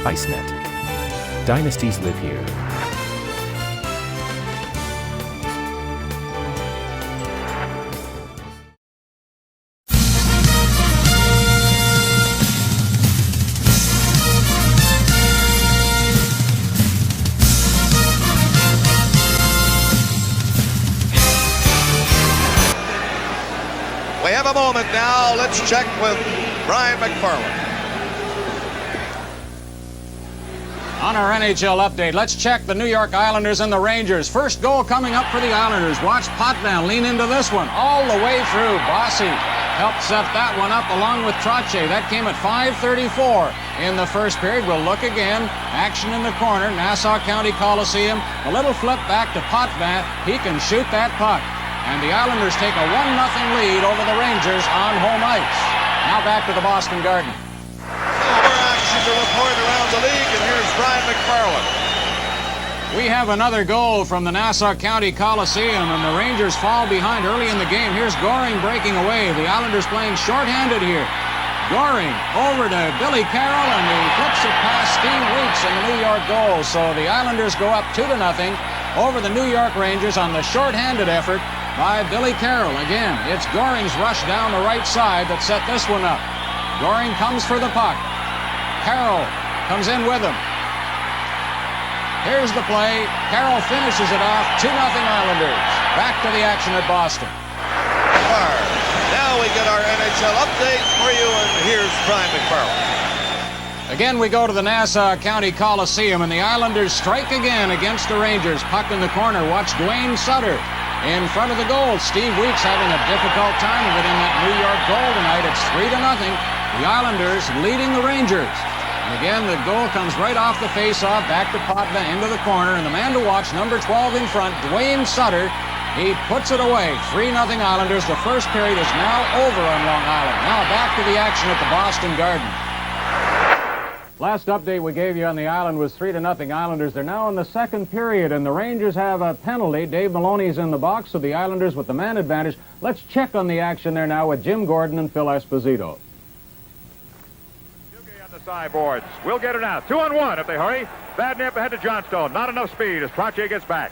ICENET. Dynasties live here. We have a moment now. Let's check with Brian McFarland. On our NHL update, let's check the New York Islanders and the Rangers. First goal coming up for the Islanders. Watch Potvin lean into this one all the way through. Bossy helped set that one up along with Trottier. That came at 5:34 in the first period. We'll look again. Action in the corner, Nassau County Coliseum. A little flip back to Potvin. He can shoot that puck. And the Islanders take a 1-0 lead over the Rangers on home ice. Now back to the Boston Garden. More action to report around the league, and here's Brian McFarland. We have another goal from the Nassau County Coliseum, and the Rangers fall behind early in the game. Here's Goring breaking away. The Islanders playing shorthanded here. Goring over to Billy Carroll, and he flips it past Steve Weeks in the New York goal. So the Islanders go up 2-0 over the New York Rangers on the shorthanded effort by Billy Carroll. Again, it's Goring's rush down the right side that set this one up. Goring comes for the puck. Carroll comes in with him. Here's the play. Carroll finishes it off. 2-0 Islanders. Back to the action at Boston. Now we get our NHL update for you, and here's Brian McFarland. Again, we go to the Nassau County Coliseum, and the Islanders strike again against the Rangers. Puck in the corner. Watch Dwayne Sutter in front of the goal. Steve Weeks having a difficult time of it in that New York goal tonight. It's 3-0. The Islanders leading the Rangers. And again, the goal comes right off the face-off, back to Potvin into the corner, and the man to watch, number 12 in front, Dwayne Sutter. He puts it away. 3-0 Islanders. The first period is now over on Long Island. Now back to the action at the Boston Garden. Last update we gave you on the island was 3-0 Islanders. They're now in the second period, and the Rangers have a penalty. Dave Maloney's in the box, so the Islanders with the man advantage. Let's check on the action there now with Jim Gordon and Phil Esposito. On the sideboards. We'll get it now. 2-on-1 if they hurry. Bad nip ahead to Johnstone. Not enough speed as Trottier gets back.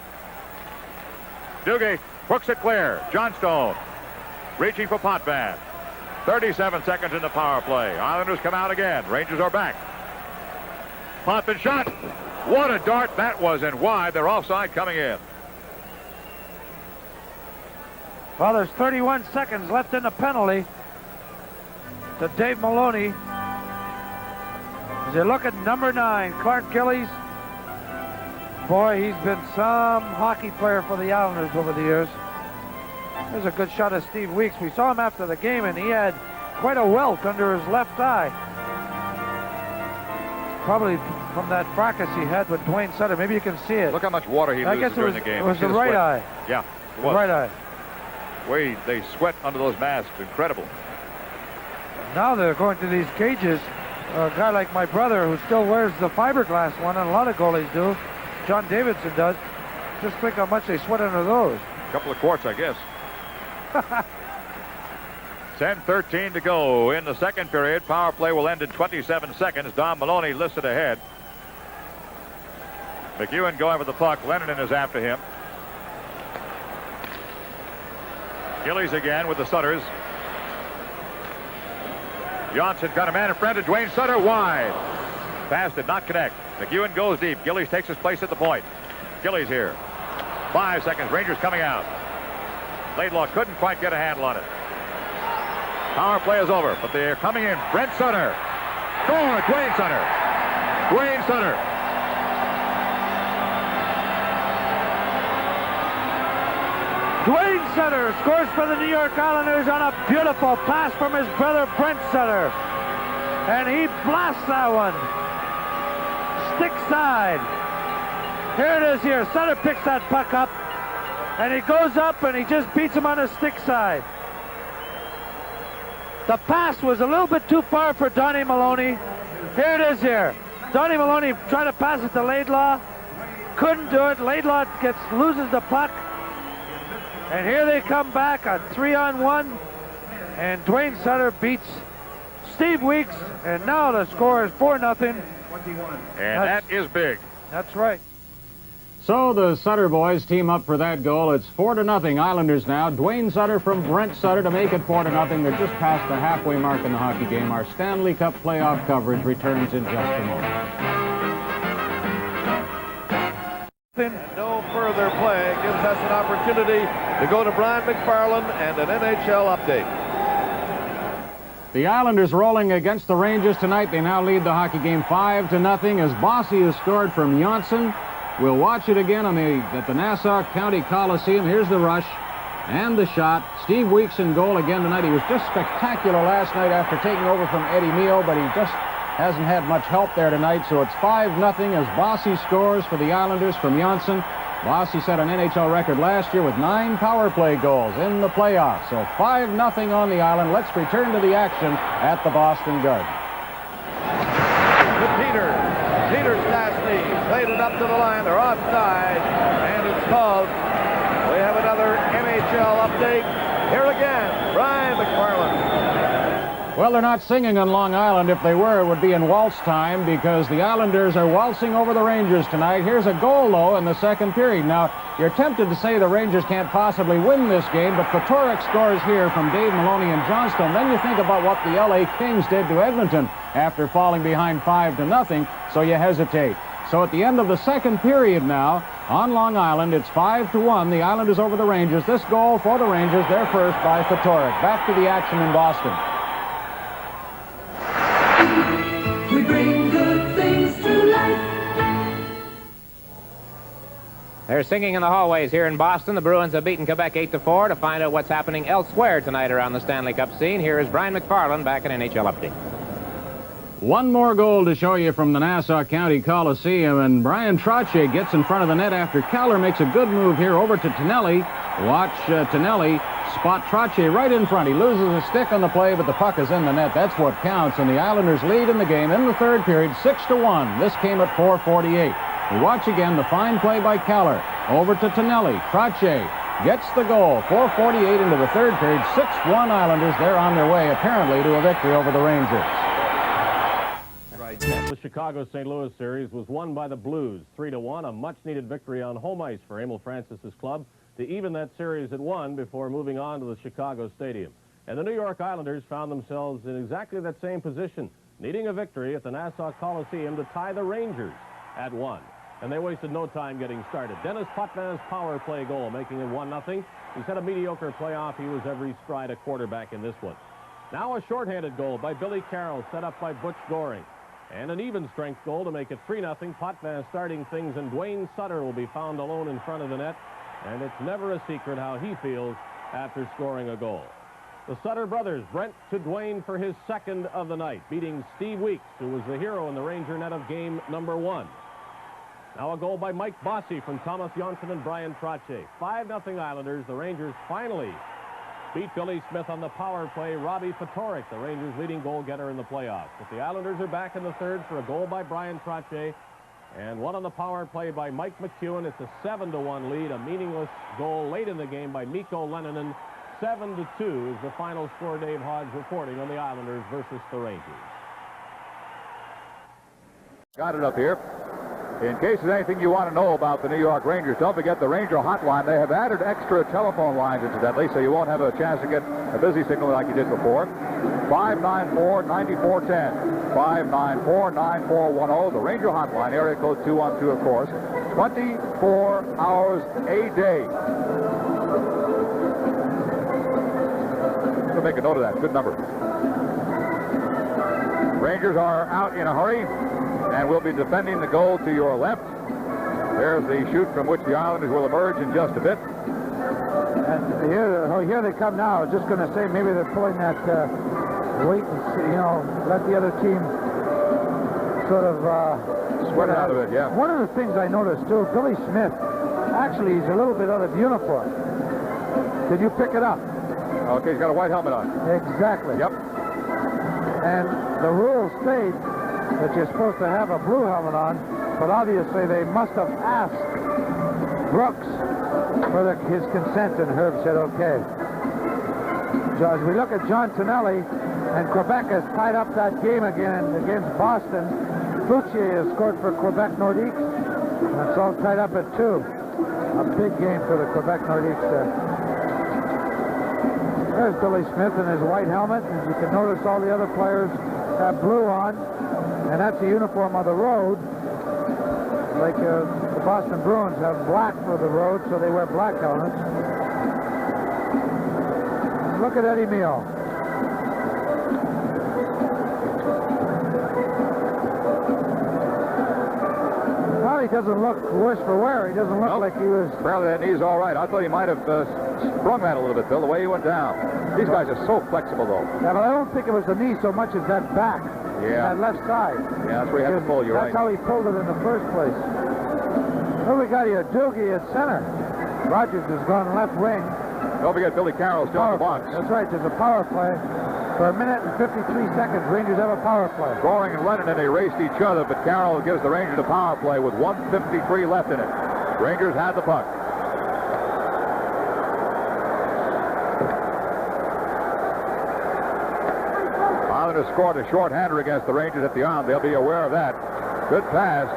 Duguay hooks it clear. Johnstone reaching for Potvin. 37 seconds in the power play. Islanders come out again. Rangers are back. Potvin shot. What a dart that was, and wide. They're offside coming in. Well, there's 31 seconds left in the penalty to Dave Maloney. As you look at number 9, Clark Gillies. Boy, he's been some hockey player for the Islanders over the years. There's a good shot of Steve Weeks. We saw him after the game, and he had quite a welt under his left eye. Probably from that fracas he had with Dwayne Sutter. Maybe you can see it. Look how much water he loses during the game. It was the right eye. Yeah, it The was. right eye. Way they sweat under those masks. Incredible. Now they're going to these cages. A guy like my brother who still wears the fiberglass one, and a lot of goalies do. John Davidson does. Just think how much they sweat under those. A couple of quarts, I guess. 10:13 to go in the second period. Power play will end in 27 seconds. Don Maloney listed ahead. McEwen going for the puck. Lennon is after him. Gillies again with the Sutters. Johnson got a man in front of Dwayne Sutter wide. Pass did not connect. McEwen goes deep. Gillies takes his place at the point. Gillies here. 5 seconds. Rangers coming out. Laidlaw couldn't quite get a handle on it. Power play is over, but they're coming in. Brent Sutter. Score! Dwayne Sutter. Dwayne Sutter. Dwayne Sutter scores for the New York Islanders on a beautiful pass from his brother Brent Sutter. And he blasts that one. Stick side. Here it is here. Sutter picks that puck up. And he goes up and he just beats him on the stick side. The pass was a little bit too far for Donnie Maloney. Here it is here. Donnie Maloney trying to pass it to Laidlaw. Couldn't do it. Laidlaw loses the puck. And here they come back on 3-on-1. And Dwayne Sutter beats Steve Weeks. And now the score is 4-0 And that is big. That's right. So the Sutter boys team up for that goal. It's 4-0 Islanders now. Dwayne Sutter from Brent Sutter to make it 4-0. They're just past the halfway mark in the hockey game. Our Stanley Cup playoff coverage returns in just a moment. And no further play gives us an opportunity to go to Brian McFarland and an NHL update. The Islanders rolling against the Rangers tonight. They now lead the hockey game 5-0 as Bossy has scored from Janssen. We'll watch it again at the Nassau County Coliseum. Here's the rush and the shot. Steve Weeks in goal again tonight. He was just spectacular last night after taking over from Eddie Mio, but he just hasn't had much help there tonight. So it's 5-0 as Bossy scores for the Islanders from Janssen. Bossy set an NHL record last year with 9 power play goals in the playoffs. So 5-0 on the island. Let's return to the action at the Boston Garden. To Peters. Peters Stastny played it up to the line. They're offside, and it's called. We have another NHL update. Here again, Brian McFarland. Well, they're not singing on Long Island. If they were, it would be in waltz time because the Islanders are waltzing over the Rangers tonight. Here's a goal, though, in the second period. Now, you're tempted to say the Rangers can't possibly win this game, but Fatorik scores here from Dave Maloney and Johnstone. Then you think about what the L.A. Kings did to Edmonton after falling behind 5-0, so you hesitate. So at the end of the second period now, on Long Island, it's 5-1. The Islanders over the Rangers. This goal for the Rangers, their first by Fatorik. Back to the action in Boston. We bring good things to life. They're singing in the hallways here in Boston. The Bruins have beaten Quebec 8-4. To find out what's happening elsewhere tonight around the Stanley Cup scene, here is Brian McFarland back in NHL Update. One more goal to show you from the Nassau County Coliseum, and Brian Trottier gets in front of the net after Keller makes a good move here over to Tonelli. Watch Tonelli spot Trottier right in front. He loses a stick on the play, but the puck is in the net. That's what counts, and the Islanders lead in the game in the third period, 6-1. This came at 4:48. We watch again the fine play by Keller. Over to Tonelli. Trottier gets the goal. 4:48 into the third period, 6-1 Islanders. They're on their way, apparently, to a victory over the Rangers. The Chicago-St. Louis series was won by the Blues, 3-1, a much-needed victory on home ice for Emil Francis's club to even that series at 1 before moving on to the Chicago Stadium. And the New York Islanders found themselves in exactly that same position, needing a victory at the Nassau Coliseum to tie the Rangers at 1. And they wasted no time getting started. Dennis Potvin's power play goal, making it 1-0. He's had a mediocre playoff. He was every stride a quarterback in this one. Now a shorthanded goal by Billy Carroll, set up by Butch Goring. And an even-strength goal to make it 3-0. Potvin starting things, and Dwayne Sutter will be found alone in front of the net. And it's never a secret how he feels after scoring a goal. The Sutter brothers, Brent to Dwayne for his second of the night, beating Steve Weeks, who was the hero in the Ranger net of game number 1. Now a goal by Mike Bossy from Thomas Janssen and Brian Trottier. 5-0 Islanders. The Rangers finally beat Billy Smith on the power play. Robbie Fatorik, the Rangers' leading goal-getter in the playoffs. But the Islanders are back in the third for a goal by Brian Trottier and one on the power play by Mike McEwen. It's a 7-1 lead, a meaningless goal late in the game by Mikko Leninen. 7-2 is the final score. Dave Hodge reporting on the Islanders versus the Rangers. Got it up here. In case there's anything you want to know about the New York Rangers, don't forget the Ranger hotline. They have added extra telephone lines, incidentally, so you won't have a chance to get a busy signal like you did before. 594-9410. 594-9410. The Ranger hotline, area code 212, of course. 24 hours a day. So make a note of that. Good number. Rangers are out in a hurry, and will be defending the goal to your left. There's the chute from which the Islanders will emerge in just a bit. And here they come now. I was just going to say maybe they're pulling that wait and see, let the other team sort of sweat out of it, yeah. One of the things I noticed, too, Billy Smith, actually, he's a little bit out of uniform. Did you pick it up? Okay, he's got a white helmet on. Exactly. Yep. And the rules state that you're supposed to have a blue helmet on, but obviously they must have asked Brooks for his consent, and Herb said okay. So as we look at John Tonelli, and Quebec has tied up that game again against Boston, Cloutier has scored for Quebec Nordiques. And it's all tied up at 2. A big game for the Quebec Nordiques there. There's Billy Smith in his white helmet. As you can notice, all the other players have blue on. And that's the uniform of the road. Like the Boston Bruins have black for the road, so they wear black helmets. Look at Eddie Meal. Well, he doesn't look worse for wear. He doesn't look like he was... Apparently that knee's all right. I thought he might have sprung that a little bit, Bill, the way he went down. These guys are so flexible, though. Yeah, but I don't think it was the knee so much as that back. Yeah. That left side. Yeah, that's where he had to pull. You're right. That's how he pulled it in the first place. Who we got here? Doogie at center. Rogers has gone left wing. Don't forget Billy Carroll still in the box. That's right. There's a power play. For 1 minute and 53 seconds, Rangers have a power play. Goring and Lennon, they raced each other, but Carroll gives the Rangers a power play with 1:53 left in it. Rangers had the puck. Islanders scored a shorthander against the Rangers at the arm. They'll be aware of that. Good pass.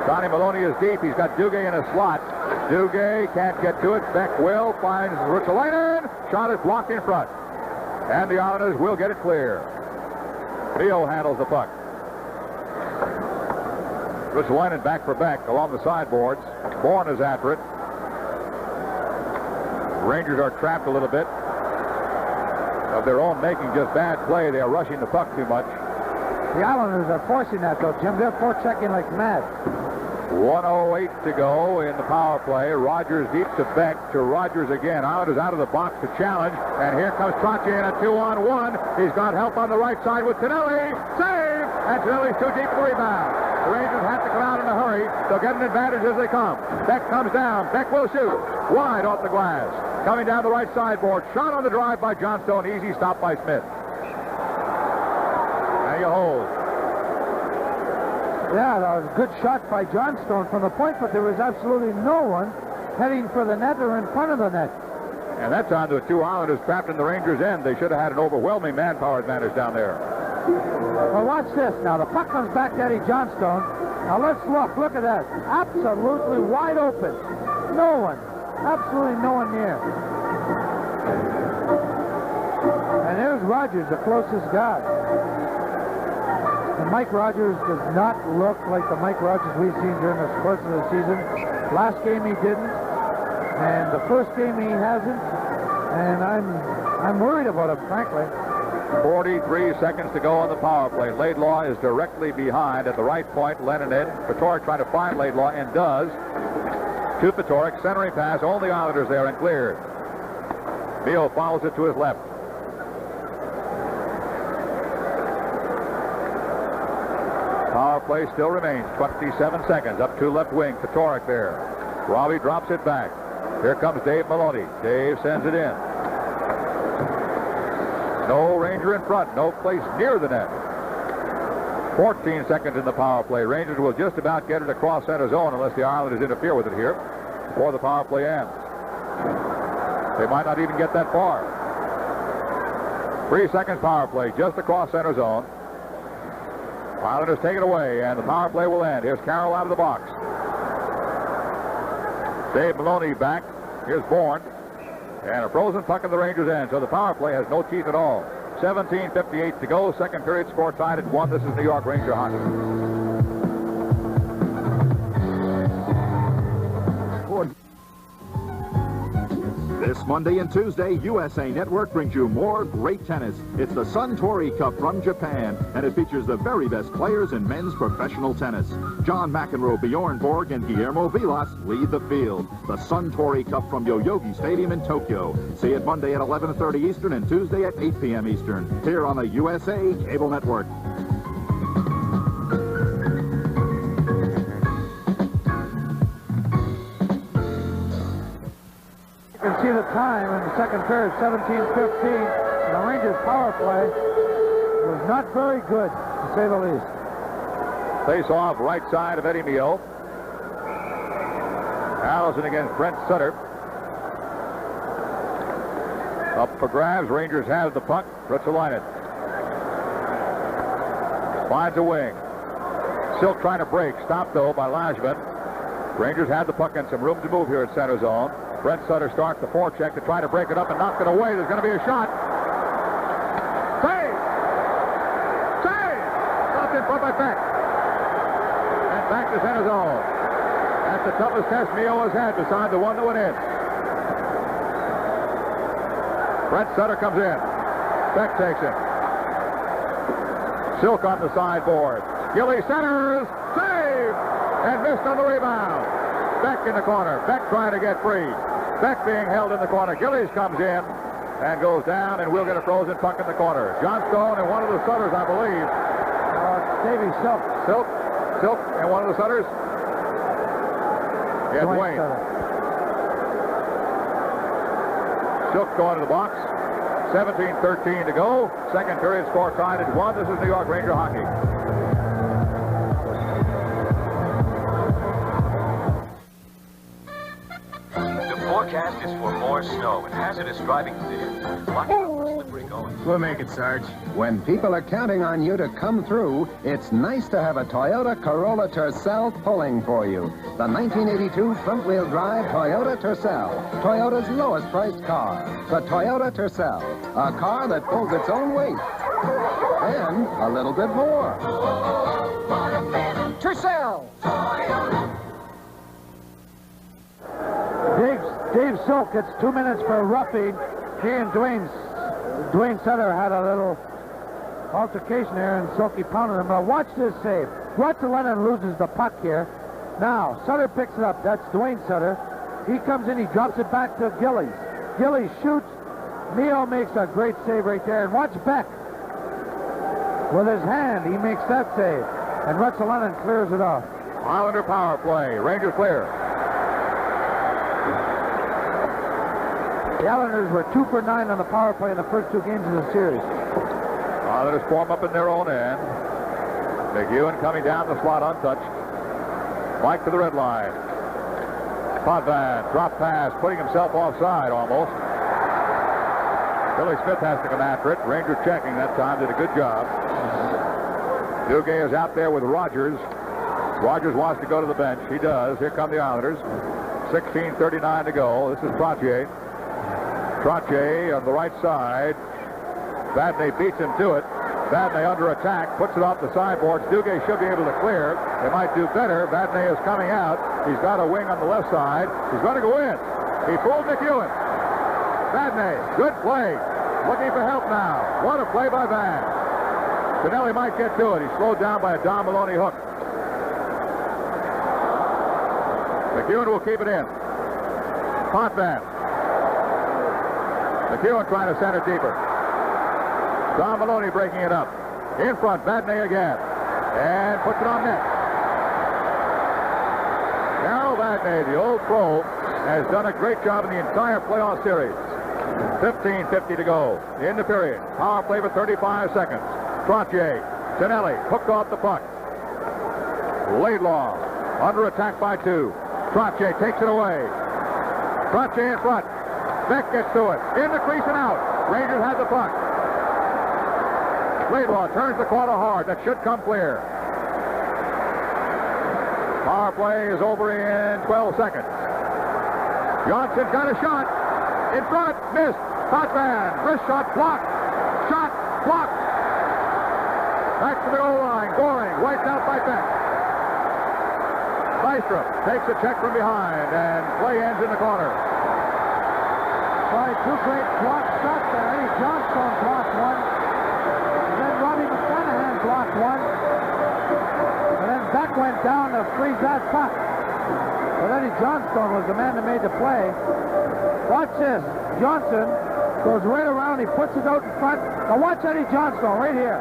Donnie Maloney is deep. He's got Duguay in a slot. Duguay can't get to it. Beck will. Finds Ruotsalainen. Shot is blocked in front. And the Islanders will get it clear. Theo handles the puck. Ruotsalainen back for Beck along the sideboards. Bourne is after it. Rangers are trapped a little bit. Of their own making, just bad play. They are rushing the puck too much. The Islanders are forcing that, though, Jim. They're forechecking like mad. 1:08 to go in the power play. Rogers deep to Beck, to Rogers again. Islanders out of the box to challenge. And here comes Trottier in a 2-on-1. He's got help on the right side with Tonelli. Save! And Tonelli's too deep for rebound. The Rangers have to come out in a hurry. They'll get an advantage as they come. Beck comes down. Beck will shoot. Wide off the glass. Coming down the right sideboard. Shot on the drive by Johnstone. Easy stop by Smith. Now you hold. Yeah, that was a good shot by Johnstone from the point, but there was absolutely no one heading for the net or in front of the net. And that time, the two Islanders trapped in the Rangers' end. They should have had an overwhelming manpower advantage down there. Well, watch this now. The puck comes back to Eddie Johnstone. Now let's look. Look at that. Absolutely wide open. No one. Absolutely no one near. And there's Rogers, the closest guy. And Mike Rogers does not look like the Mike Rogers we've seen during the course of the season. Last game he didn't, and the first game he hasn't, and I'm worried about him, frankly. 43 seconds to go on the power play. Laidlaw is directly behind at the right point. Lennon in. Patoric trying to find Laidlaw, and does. To Patoric, centering pass, only Islanders there and cleared. Beal follows it to his left. Power play still remains. 27 seconds. Up to left wing. Patoric there. Robbie drops it back. Here comes Dave Maloney. Dave sends it in. No Ranger in front. No place near the net. 14 seconds in the power play. Rangers will just about get it across center zone unless the Islanders interfere with it here before the power play ends. They might not even get that far. 3 seconds power play just across center zone. Islanders take it away, and the power play will end. Here's Carroll out of the box. Dave Maloney back. Here's Bourne. And a frozen puck in the Rangers' end, so the power play has no teeth at all. 17:58 to go. Second period, score tied at 1. This is New York Ranger hockey. This Monday and Tuesday, USA Network brings you more great tennis. It's the Suntory Cup from Japan, and it features the very best players in men's professional tennis. John McEnroe, Bjorn Borg, and Guillermo Vilas lead the field. The Suntory Cup from Yoyogi Stadium in Tokyo. See it Monday at 11:30 Eastern and Tuesday at 8 p.m. Eastern, here on the USA Cable Network. You can see the time in the second period, 17:15. And the Rangers' power play was not very good, to say the least. Face off right side of Eddie Meal. Allison against Brent Sutter. Up for grabs. Rangers have the puck. Ruotsalainen finds a wing. Silk trying to break. Stopped, though, by Lashman. Rangers had the puck and some room to move here at center zone. Brent Sutter starts the forecheck to try to break it up and knock it away. There's going to be a shot. Save! Save! Stopped in front by Beck. And back to center zone. That's the toughest test Mio has had beside the one that went in. Brent Sutter comes in. Beck takes it. Silk on the sideboard. Gilly centers. Save! And missed on the rebound. Beck in the corner. Beck trying to get free. Beck being held in the corner. Gillies comes in and goes down, and we'll get a frozen puck in the corner. Johnstone and one of the Sutters, I believe. Davey Silk. Silk and one of the Sutters. Yes, Wayne. Silk going to the box. 17-13 to go. Second period score tied at 1. This is New York Ranger hockey. The forecast is for more snow and hazardous driving conditions. Watch out for slippery going. We'll make it, Sarge. When people are counting on you to come through, it's nice to have a Toyota Corolla Tercel pulling for you. The 1982 front-wheel drive Toyota Tercel, Toyota's lowest priced car. The Toyota Tercel, a car that pulls its own weight. And a little bit more. Tercel! Dave Silk gets 2 minutes for roughing. He and Dwayne Sutter had a little altercation there, and Silky pounded him. Now watch this save. Russell Lennon loses the puck here. Now Sutter picks it up. That's Dwayne Sutter. He comes in. He drops it back to Gillies. Gillies shoots. Mio makes a great save right there. And watch Beck with his hand. He makes that save. And Russell Lennon clears it off. Islander power play. Rangers clear. The Islanders were 2 for 9 on the power play in the first 2 games of the series. Islanders form up in their own end. McEwen coming down the slot untouched. Mike to the red line. Potvin, drop pass, putting himself offside almost. Billy Smith has to come after it. Rangers checking that time, did a good job. Duguay is out there with Rogers. Rogers wants to go to the bench. He does. Here come the Islanders. 16:39 to go. This is Trottier. Trottier on the right side. Vadnais beats him to it. Vadnais under attack, puts it off the sideboards. Duguay should be able to clear. They might do better. Vadnais is coming out. He's got a wing on the left side. He's going to go in. He fooled McEwen. Vadnais, good play. Looking for help now. What a play by Van. Pinelli might get to it. He's slowed down by a Don Maloney hook. McEwen will keep it in. Potvin. McEwen trying to center deeper. Don Maloney breaking it up. In front, Vadnais again. And puts it on net. Carol Vadnais, the old pro, has done a great job in the entire playoff series. 15:50 to go in the period. Power play for 35 seconds. Trottier, Tonelli, hooked off the puck. Laidlaw, under attack by 2. Trottier takes it away. Trottier in front. Beck gets to it. In the crease and out. Rangers have the puck. Laidlaw turns the corner hard. That should come clear. Power play is over in 12 seconds. Johnson got a shot. In front. Missed. Potvin. Wrist shot blocked. Shot blocked. Back to the goal line. Goring. Wiped out by Beck. Bystrom takes a check from behind, and play ends in the corner. Boy, 2 great block shots there. Eddie Johnstone blocked one. And then Robbie McClanahan blocked one. And then Beck went down to freeze that puck. But Eddie Johnstone was the man that made the play. Watch this. Johnson goes right around. He puts it out in front. Now watch Eddie Johnstone right here.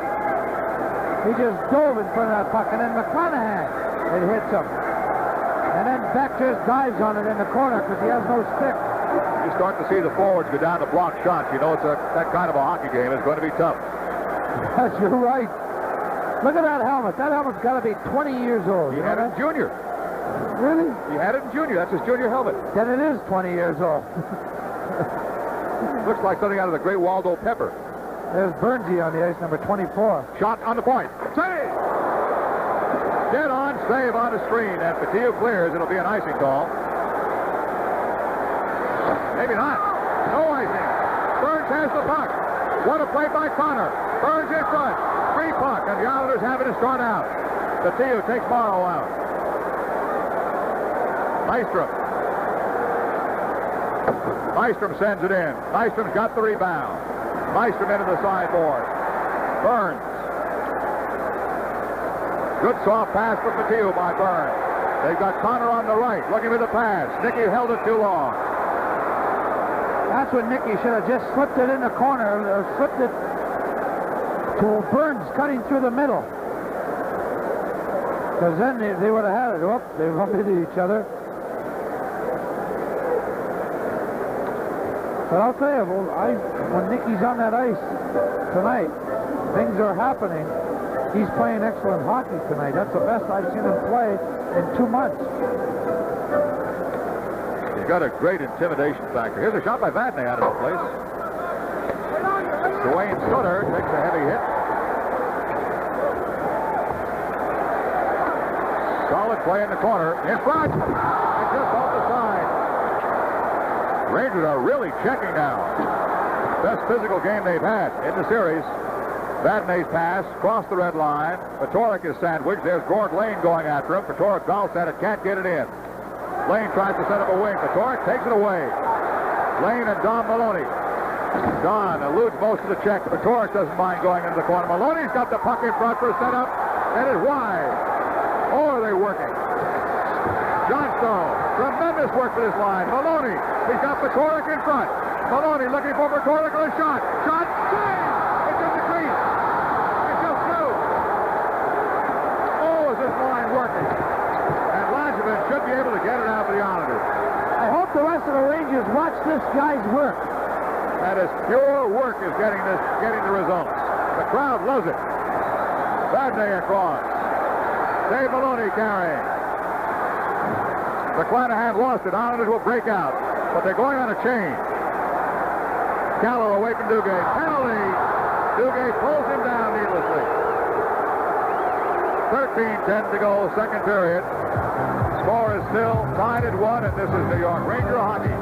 He just dove in front of that puck. And then McClanahan, it hits him. And then Beck just dives on it in the corner because he has no stick. You start to see the forwards go down to block shots. You know it's that kind of a hockey game. It's going to be tough. Yes, you're right. Look at that helmet. That helmet's got to be 20 years old. He had it in junior. Really? He had it in junior. That's his junior helmet. Then it is 20 years old. Looks like something out of the great Waldo Pepper. There's Bernsey on the ice, number 24. Shot on the point. Save! Dead on save on the screen, and Patillo clears. It'll be an icing call. Maybe not. No icing. Burns has the puck. What a play by Connor. Burns in front. Free puck, and the Islanders have it and start out. Patillo takes Morrow out. Nystrom sends it in. Nystrom's got the rebound. Nystrom into the sideboard. Burns. Good soft pass for Patillo by Burns. They've got Connor on the right, looking for the pass. Nicky held it too long. That's when Nicky should have just slipped it in the corner, or slipped it to Burns cutting through the middle. Because then they would have had it. Oh, they bumped into each other. But I'll tell you, when Nicky's on that ice tonight, things are happening. He's playing excellent hockey tonight. That's the best I've seen him play in 2 months. He's got a great intimidation factor. Here's a shot by Vadnais out of the place. Dwayne Sutter takes a heavy hit. Solid play in the corner. In front. And just off the side. Rangers are really checking now. Best physical game they've had in the series. Vadnais pass, cross the red line. Patoric is sandwiched. There's Gord Lane going after him. Patoric bounced at it, can't get it in. Lane tries to set up a wing. Patoric takes it away. Lane and Don Maloney. Don eludes most of the check. Patoric doesn't mind going into the corner. Maloney's got the puck in front for a setup. And it's wide. Oh, are they working? Johnstone. Tremendous work for this line. Maloney. He's got Patoric in front. Maloney looking for Patoric on a shot. Shot. Save! It's in the crease. It's just through. Oh, is this line working? And Lajovic should be able to get it out for the Islanders. I hope the rest of the Rangers watch this guy's work. That is pure work is getting the results. The crowd loves it. Vadnais across. Dave Maloney carrying. McClanahan lost it. Islanders will break out. But they're going on a change. Callow away from Duguay. Penalty. Duguay pulls him down needlessly. 13:10 to go, second period. Score is still tied at 1, and this is New York Ranger hockey.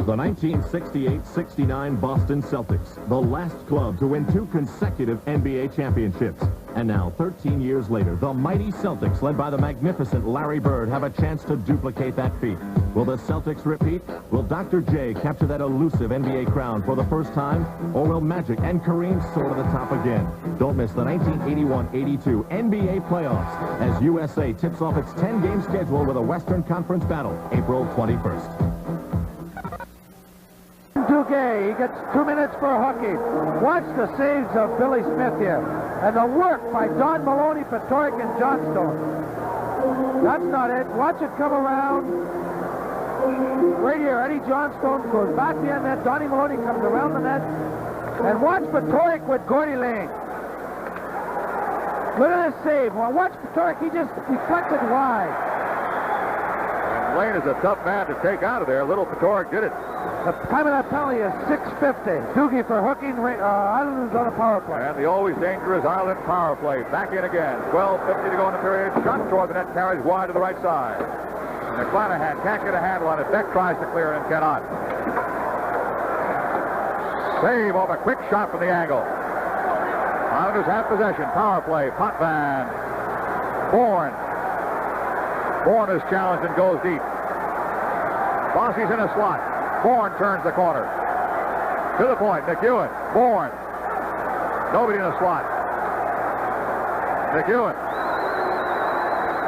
The 1968-69 Boston Celtics, the last club to win 2 consecutive NBA championships. And now, 13 years later, the mighty Celtics, led by the magnificent Larry Bird, have a chance to duplicate that feat. Will the Celtics repeat? Will Dr. J capture that elusive NBA crown for the first time? Or will Magic and Kareem soar to the top again? Don't miss the 1981-82 NBA playoffs as USA tips off its 10-game schedule with a Western Conference battle, April 21st. Duguay, he gets 2 minutes for hockey. Watch the saves of Billy Smith here. And the work by Don Maloney, Patoric, and Johnstone. That's not it. Watch it come around. Right here, Eddie Johnstone goes back behind net. Donnie Maloney comes around the net. And watch Patoric with Gordy Lane. Look at this save. Well, watch Patoric. He just deflected wide. And Lane is a tough man to take out of there. Little Patoric did it. The time of that penalty is 6:50. Doogie for hooking. Islanders on a power play. And the always dangerous Island power play. Back in again. 12:50 to go in the period. Shot toward the net. Carries wide to the right side. McClanahan can't get a handle on it. Beck tries to clear it and cannot. Save off a quick shot from the angle. Islanders have possession. Power play. Potvin. Bourne. Bourne is challenged and goes deep. Bossy's in a slot. Bourne turns the corner. To the point. McEwen. Bourne. Nobody in a slot. McEwen.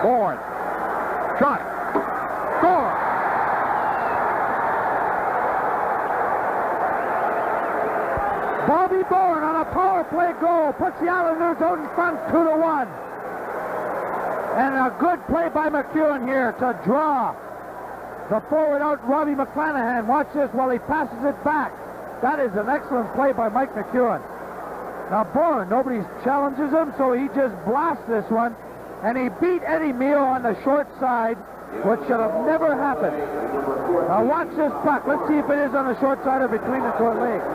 Bourne. Shot. Score. Bobby Bourne on a power play goal puts the Islanders out in front 2-1. And a good play by McEwen here to draw the forward out, Robbie McClanahan. Watch this while he passes it back. That is an excellent play by Mike McEwen. Now Bourne, nobody challenges him, so he just blasts this one. And he beat Eddie Mio on the short side, which should have never happened. Now watch this puck. Let's see if it is on the short side or between the two legs.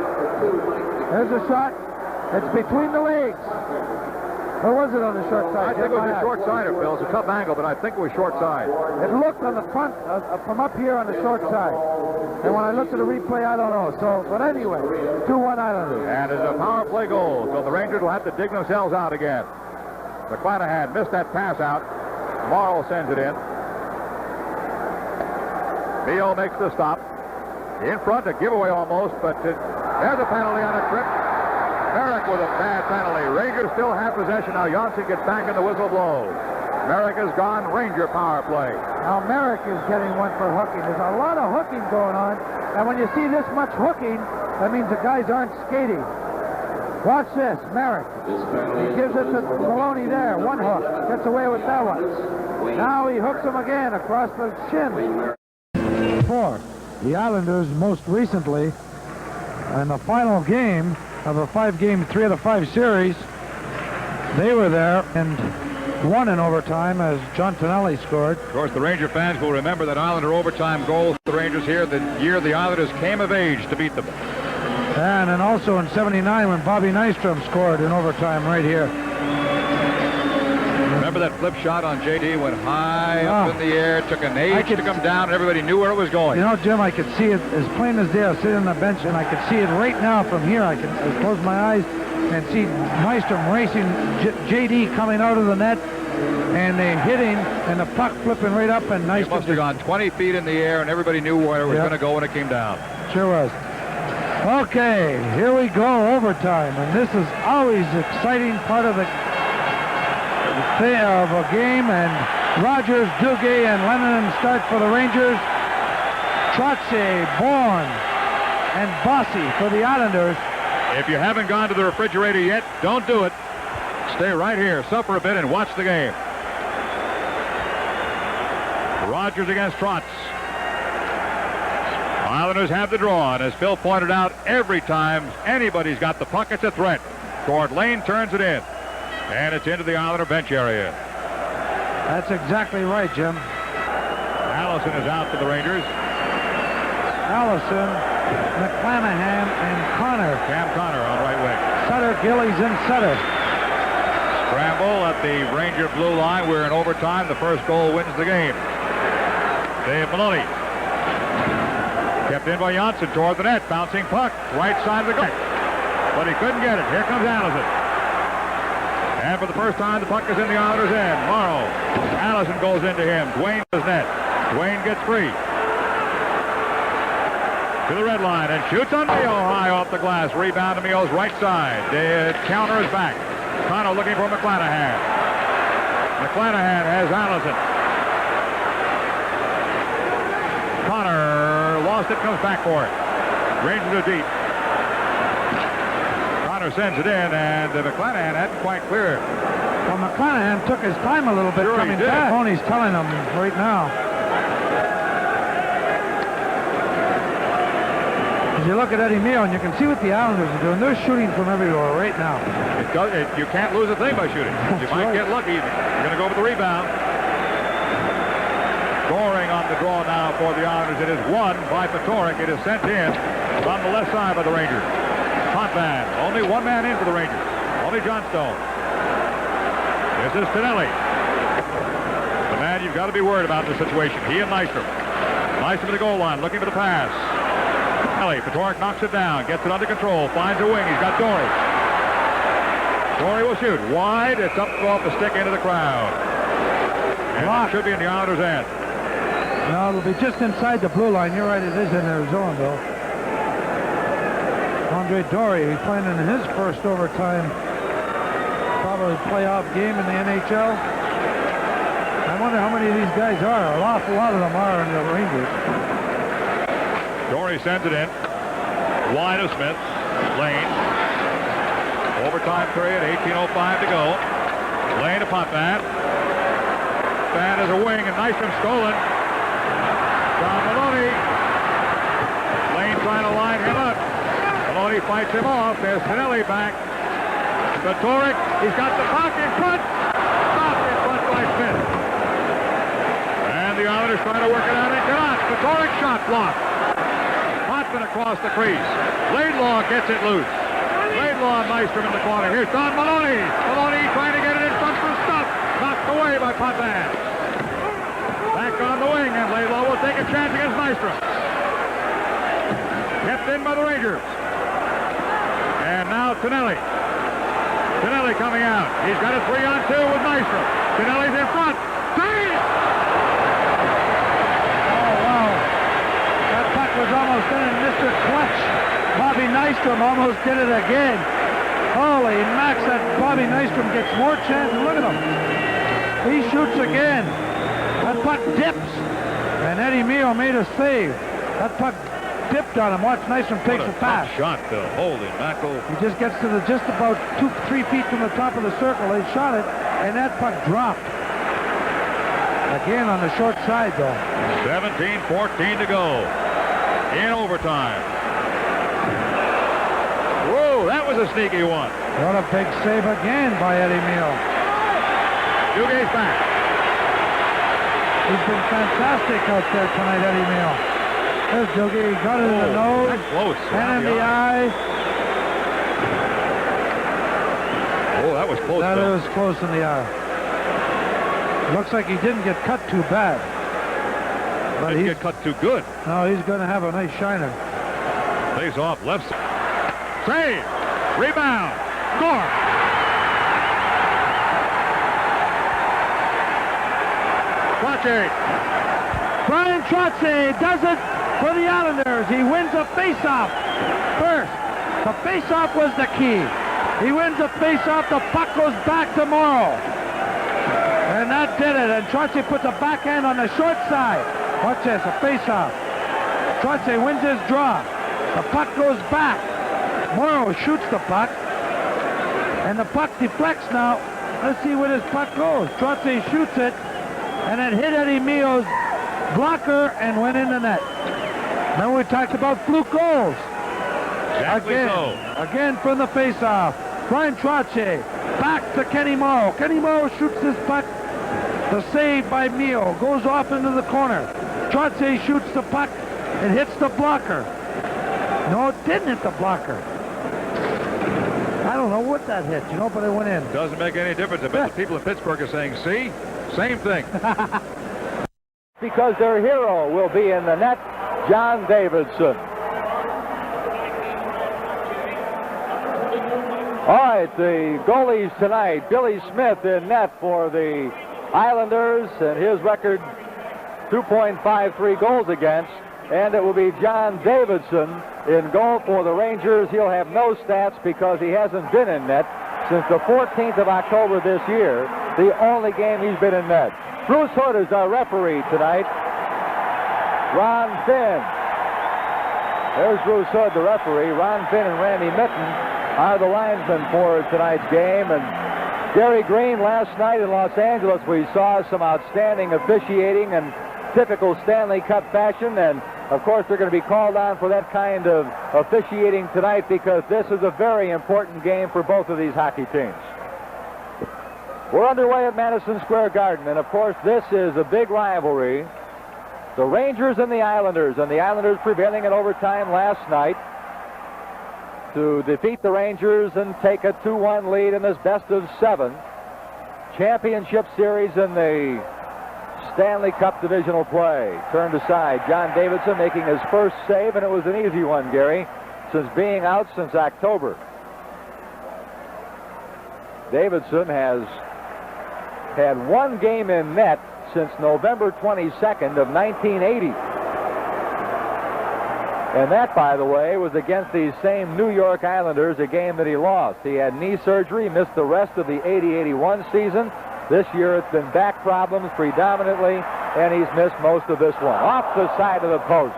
There's a shot. It's between the legs. Or was it on the short side? I think it was a short side, Phil. It's a tough angle, but I think it was short side. It looked on the front, from up here on the short side. And when I looked at the replay, I don't know. So, but anyway, 2-1 Islanders. And it's a power play goal, so the Rangers will have to dig themselves out again. McClanahan missed that pass out. Morrow sends it in. Mio makes the stop. In front, a giveaway almost, but there's a penalty on a trip. Merrick with a bad penalty. Rangers still have possession. Now Janssen gets back and the whistle blows. Merrick is gone. Ranger power play. Now Merrick is getting one for hooking. There's a lot of hooking going on. And when you see this much hooking, that means the guys aren't skating. Watch this, Merrick. He gives it to Maloney there. One hook. Gets away with that one. Now he hooks him again across the shin. For the Islanders most recently in the final game of a 5-game 3 out of 5 series, they were there and won in overtime as John Tonelli scored. Of course, the Ranger fans will remember that Islander overtime goal for the Rangers here the year the Islanders came of age to beat them. And then also in 79 when Bobby Nystrom scored in overtime right here. Remember that flip shot on JD went high up in the air, took an age to come down, and everybody knew where it was going. You know, Jim, I could see it as plain as day. I was sitting on the bench, and I could see it right now from here. I close my eyes and see Nystrom racing, JD coming out of the net, and they hit him, and the puck flipping right up, and Nystrom... It must have gone 20 feet in the air, and everybody knew where it was going to go when it came down. Sure was. Okay, here we go, overtime, and this is always an exciting part of a game, and Rogers, Duguay, and Lennon start for the Rangers. Trotze, Bourne, and Bossy for the Islanders. If you haven't gone to the refrigerator yet, don't do it. Stay right here, suffer a bit, and watch the game. Rogers against Trotz. Islanders have the draw, and as Phil pointed out, every time anybody's got the puck, it's a threat. Gord Lane turns it in, and it's into the Islander bench area. That's exactly right, Jim. Allison is out for the Rangers. Allison, McClanahan, and Connor. Cam Connor on right wing. Sutter, Gillies, and Sutter. Scramble at the Ranger blue line. We're in overtime. The first goal wins the game. Dave Maloney. Kept in by Janssen toward the net. Bouncing puck. Right side of the goal. But he couldn't get it. Here comes Allison. And for the first time, the puck is in the Islanders' end. Morrow. Allison goes into him. Dwayne does net. Dwayne gets free. To the red line and shoots on Mio high off the glass. Rebound to Mio's right side. The counter is back. Connor looking for McClanahan. McClanahan has Allison. Connor lost it, comes back for it. Rangers are deep. Connor sends it in, and McClanahan hadn't quite cleared. Well, McClanahan took his time a little bit coming back. Tony's telling him right now. As you look at Eddie Mio, and you can see what the Islanders are doing. They're shooting from everywhere right now. You can't lose a thing by shooting. You might get lucky. You're going to go for the rebound. Scoring on the draw now for the Islanders. It is won by Patorik. It is sent in from the left side by the Rangers. Potvin. Only one man in for the Rangers. Only Johnstone. This is Tonelli. The man you've got to be worried about in this situation. He and Nystrom. Nystrom at the goal line looking for the pass. Patorik knocks it down, gets it under control, finds a wing. He's got Dory. Dory will shoot. Wide. It's up off the stick into the crowd. And it should be in the Islanders' end. No, it'll be just inside the blue line. You're right, it is in their zone, Bill. Andre Dory, he's playing in his first overtime, probably playoff game in the NHL. I wonder how many of these guys are. An awful lot of them are in the Rangers. Dory sends it in. Wide of Smith. Lane. Overtime period, 18:05 to go. Lane to Potvin. Potvin is a wing, and Nystrom stolen. John Maloney. Lane trying to line him up. Maloney fights him off. There's Tonelli back. Patorik, he's got the puck in front. Stopped in front by Smith. And the Islanders trying to work it out and cannot. Patorik shot blocked. Across the crease. Laidlaw gets it loose. on Maestrom in the corner. Here's Don Maloney. Maloney trying to get it in front for Stuff. Knocked away by Potvin. Back on the wing, and Laidlaw will take a chance against Maestrom. Kept in by the Rangers. And now Tonelli. Tonelli coming out. He's got a 3-on-2 with Maestrom. Tonelli's in front. Save! Oh, wow. That puck was almost in, and Mr. Clutch, Bobby Nystrom, almost did it again. Holy Max, that Bobby Nystrom gets more chance. Look at him. He shoots again. That puck dips, and Eddie Mio made a save. That puck dipped on him. Watch, Nystrom takes a pass. Shot, Bill. Holy mackerel. He just gets to just about 2-3 feet from the top of the circle. They shot it, and that puck dropped. Again on the short side, though. 17-14 to go in overtime. Whoa, that was a sneaky one. What a big save again by Eddie Mio. Duguay's back. He's been fantastic out there tonight, Eddie Mio. There's Duguay. He got it in the nose close. and in the eye. Oh, that was close. That was close in the eye. Looks like he didn't get cut too bad. But didn't get cut too good. No, he's going to have a nice shiner. Plays off left side. Save. Rebound. Score. Trottier. Brian Trottier does it for the Islanders. He wins a face-off first. The face-off was the key. He wins a face-off. The puck goes back to Morrow. And that did it. And Trottier puts a backhand on the short side. Watch this, a face-off. Trottier wins his draw. The puck goes back. Morrow shoots the puck. And the puck deflects now. Let's see where this puck goes. Trottier shoots it. And it hit Eddie Mio's blocker and went in the net. Then we talked about fluke goals. Exactly Again from the face-off. Brian Trottier back to Kenny Morrow. Kenny Morrow shoots this puck. The save by Mio goes off into the corner. Trottier shoots the puck. It hits the blocker. No, it didn't hit the blocker. I don't know what that hit, but it went in. Doesn't make any difference. I bet the people in Pittsburgh are saying, see? Same thing. Because their hero will be in the net, John Davidson. All right, the goalies tonight, Billy Smith in net for the Islanders, and his record 2.53 goals against. And it will be John Davidson in goal for the Rangers. He'll have no stats because he hasn't been in net since the 14th of October this year, the only game he's been in net. Bruce Hood is our referee tonight. Ron Finn. There's Bruce Hood, the referee. Ron Finn and Randy Mitten are the linesmen for tonight's game. And Gary Green, last night in Los Angeles, we saw some outstanding officiating and typical Stanley Cup fashion. And, of course, they're going to be called on for that kind of officiating tonight because this is a very important game for both of these hockey teams. We're underway at Madison Square Garden, and, of course, this is a big rivalry. The Rangers and the Islanders prevailing in overtime last night to defeat the Rangers and take a 2-1 lead in this best-of-7 championship series in the Stanley Cup divisional play. Turned aside, John Davidson making his first save, and it was an easy one, Gary, since being out since October. Davidson has had one game in net since November 22nd of 1980. And that, by the way, was against these same New York Islanders, a game that he lost. He had knee surgery, missed the rest of the 80-81 season. This year it's been back problems predominantly, and he's missed most of this one. Off the side of the post.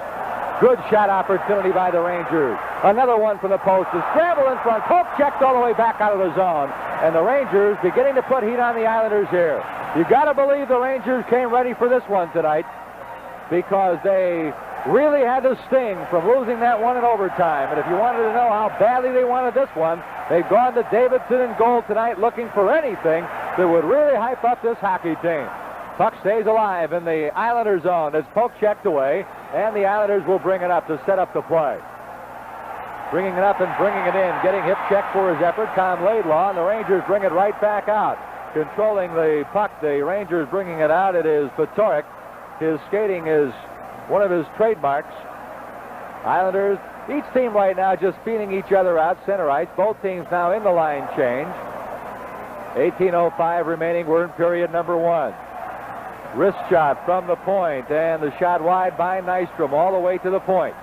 Good shot opportunity by the Rangers. Another one from the post. A scramble in front. Pope checked all the way back out of the zone. And the Rangers beginning to put heat on the Islanders here. You got to believe the Rangers came ready for this one tonight because they really had to sting from losing that one in overtime. And if you wanted to know how badly they wanted this one, they've gone to Davidson in goal tonight looking for anything that would really hype up this hockey team. Puck stays alive in the Islander zone as Polk checked away, and the Islanders will bring it up to set up the play. bringing it up and bringing it in, getting hip check for his effort. Tom Laidlaw, and the Rangers bring it right back out. Controlling the puck, the Rangers bringing it out. It is Patoric. His skating is one of his trademarks. Islanders, each team right now just feeding each other out, center ice. Both teams now in the line change. 18:05 remaining. We're in period number 1. Wrist shot from the point, and the shot wide by Nystrom all the way to the point.